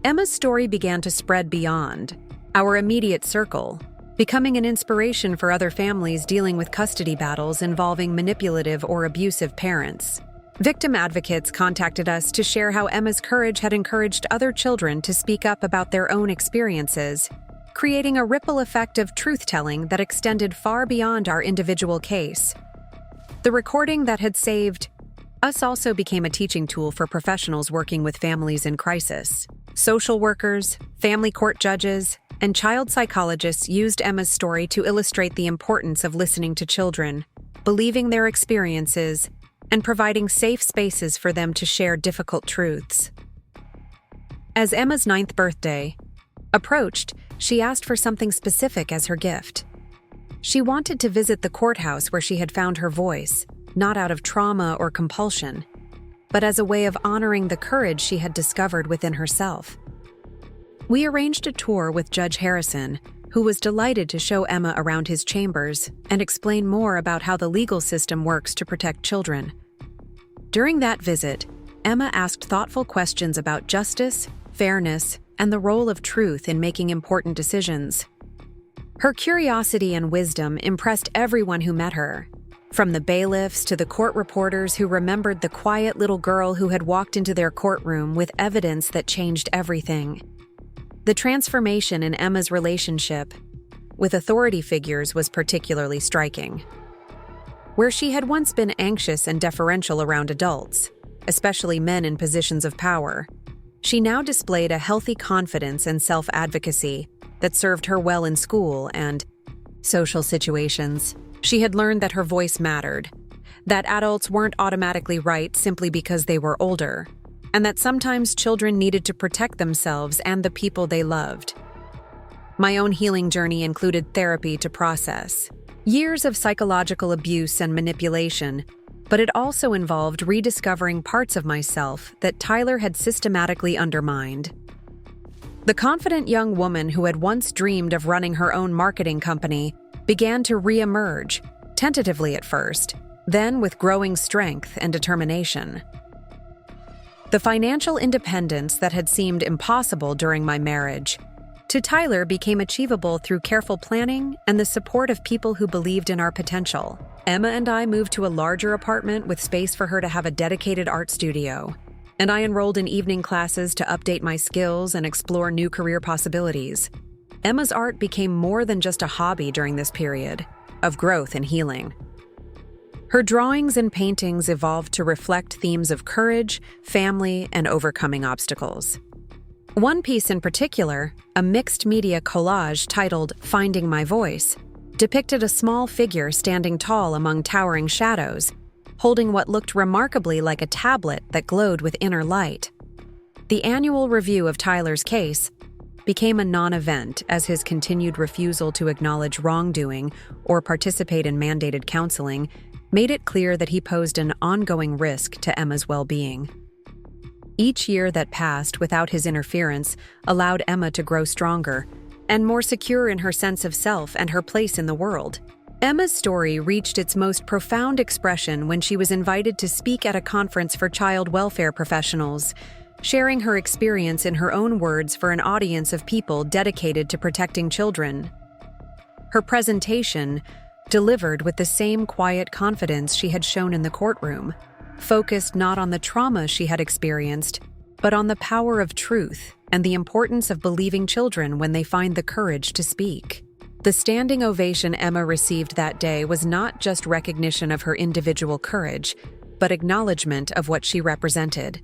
Emma's story began to spread beyond our immediate circle, becoming an inspiration for other families dealing with custody battles involving manipulative or abusive parents. Victim advocates contacted us to share how Emma's courage had encouraged other children to speak up about their own experiences, creating a ripple effect of truth-telling that extended far beyond our individual case. The recording that had saved us also became a teaching tool for professionals working with families in crisis. Social workers, family court judges, and child psychologists used Emma's story to illustrate the importance of listening to children, believing their experiences, and providing safe spaces for them to share difficult truths. As Emma's 9th birthday approached, she asked for something specific as her gift. She wanted to visit the courthouse where she had found her voice, not out of trauma or compulsion, but as a way of honoring the courage she had discovered within herself. We arranged a tour with Judge Harrison, who was delighted to show Emma around his chambers and explain more about how the legal system works to protect children. During that visit, Emma asked thoughtful questions about justice, fairness, and the role of truth in making important decisions. Her curiosity and wisdom impressed everyone who met her, from the bailiffs to the court reporters who remembered the quiet little girl who had walked into their courtroom with evidence that changed everything. The transformation in Emma's relationship with authority figures was particularly striking. Where she had once been anxious and deferential around adults, especially men in positions of power, she now displayed a healthy confidence and self-advocacy that served her well in school and social situations. She had learned that her voice mattered, that adults weren't automatically right simply because they were older, and that sometimes children needed to protect themselves and the people they loved. My own healing journey included therapy to process years of psychological abuse and manipulation, but it also involved rediscovering parts of myself that Tyler had systematically undermined. The confident young woman who had once dreamed of running her own marketing company began to re-emerge, tentatively at first, then with growing strength and determination. The financial independence that had seemed impossible during my marriage to Tyler became achievable through careful planning and the support of people who believed in our potential. Emma and I moved to a larger apartment with space for her to have a dedicated art studio, and I enrolled in evening classes to update my skills and explore new career possibilities. Emma's art became more than just a hobby during this period of growth and healing. Her drawings and paintings evolved to reflect themes of courage, family, and overcoming obstacles. One piece in particular, a mixed-media collage titled "Finding My Voice," depicted a small figure standing tall among towering shadows, holding what looked remarkably like a tablet that glowed with inner light. The annual review of Tyler's case became a non-event as his continued refusal to acknowledge wrongdoing or participate in mandated counseling made it clear that he posed an ongoing risk to Emma's well-being. Each year that passed without his interference allowed Emma to grow stronger and more secure in her sense of self and her place in the world. Emma's story reached its most profound expression when she was invited to speak at a conference for child welfare professionals, sharing her experience in her own words for an audience of people dedicated to protecting children. Her presentation, delivered with the same quiet confidence she had shown in the courtroom, focused not on the trauma she had experienced, but on the power of truth and the importance of believing children when they find the courage to speak. The standing ovation Emma received that day was not just recognition of her individual courage, but acknowledgement of what she represented.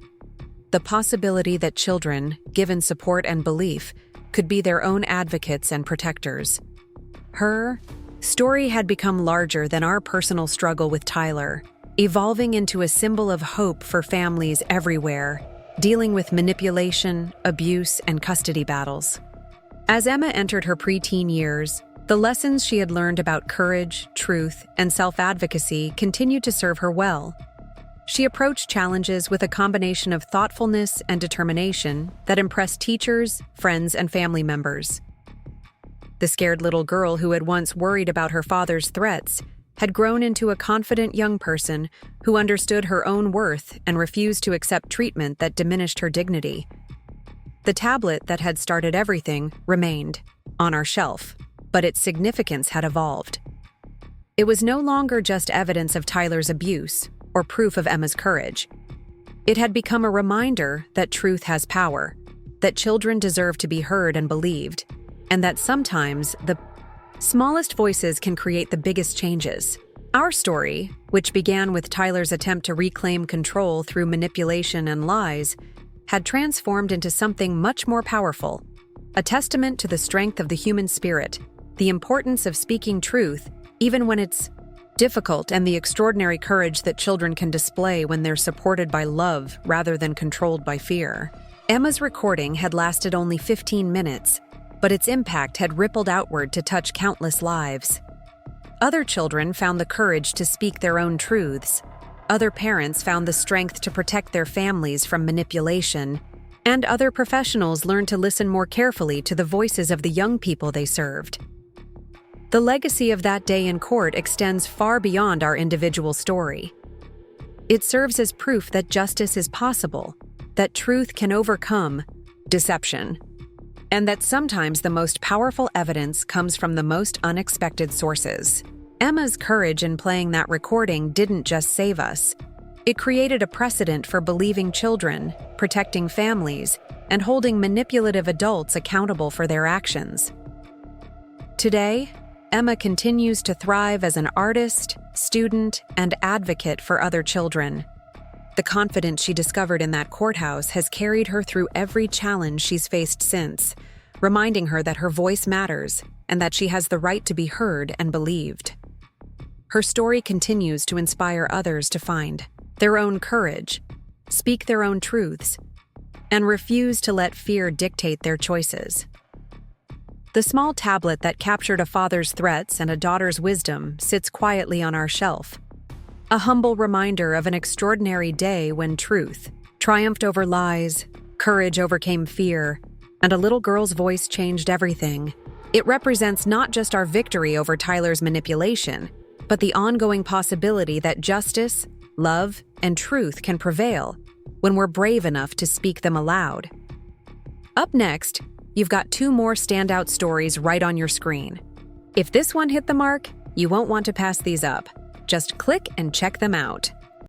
The possibility that children, given support and belief, could be their own advocates and protectors. Her story had become larger than our personal struggle with Tyler, evolving into a symbol of hope for families everywhere, dealing with manipulation, abuse, and custody battles. As Emma entered her preteen years, the lessons she had learned about courage, truth, and self-advocacy continued to serve her well. She approached challenges with a combination of thoughtfulness and determination that impressed teachers, friends, and family members. The scared little girl who had once worried about her father's threats had grown into a confident young person who understood her own worth and refused to accept treatment that diminished her dignity. The tablet that had started everything remained on our shelf, but its significance had evolved. It was no longer just evidence of Tyler's abuse or proof of Emma's courage. It had become a reminder that truth has power, that children deserve to be heard and believed, and that sometimes the smallest voices can create the biggest changes. Our story, which began with Tyler's attempt to reclaim control through manipulation and lies, had transformed into something much more powerful, a testament to the strength of the human spirit, the importance of speaking truth, even when it's difficult, and the extraordinary courage that children can display when they're supported by love rather than controlled by fear. Emma's recording had lasted only 15 minutes, but its impact had rippled outward to touch countless lives. Other children found the courage to speak their own truths. Other parents found the strength to protect their families from manipulation, and other professionals learned to listen more carefully to the voices of the young people they served. The legacy of that day in court extends far beyond our individual story. It serves as proof that justice is possible, that truth can overcome deception, and that sometimes the most powerful evidence comes from the most unexpected sources. Emma's courage in playing that recording didn't just save us. It created a precedent for believing children, protecting families, and holding manipulative adults accountable for their actions. Today, Emma continues to thrive as an artist, student, and advocate for other children. The confidence she discovered in that courthouse has carried her through every challenge she's faced since, reminding her that her voice matters and that she has the right to be heard and believed. Her story continues to inspire others to find their own courage, speak their own truths, and refuse to let fear dictate their choices. The small tablet that captured a father's threats and a daughter's wisdom sits quietly on our shelf, a humble reminder of an extraordinary day when truth triumphed over lies, courage overcame fear, and a little girl's voice changed everything. It represents not just our victory over Tyler's manipulation, but the ongoing possibility that justice, love, and truth can prevail when we're brave enough to speak them aloud. Up next, you've got 2 more standout stories right on your screen. If this one hit the mark, you won't want to pass these up. Just click and check them out.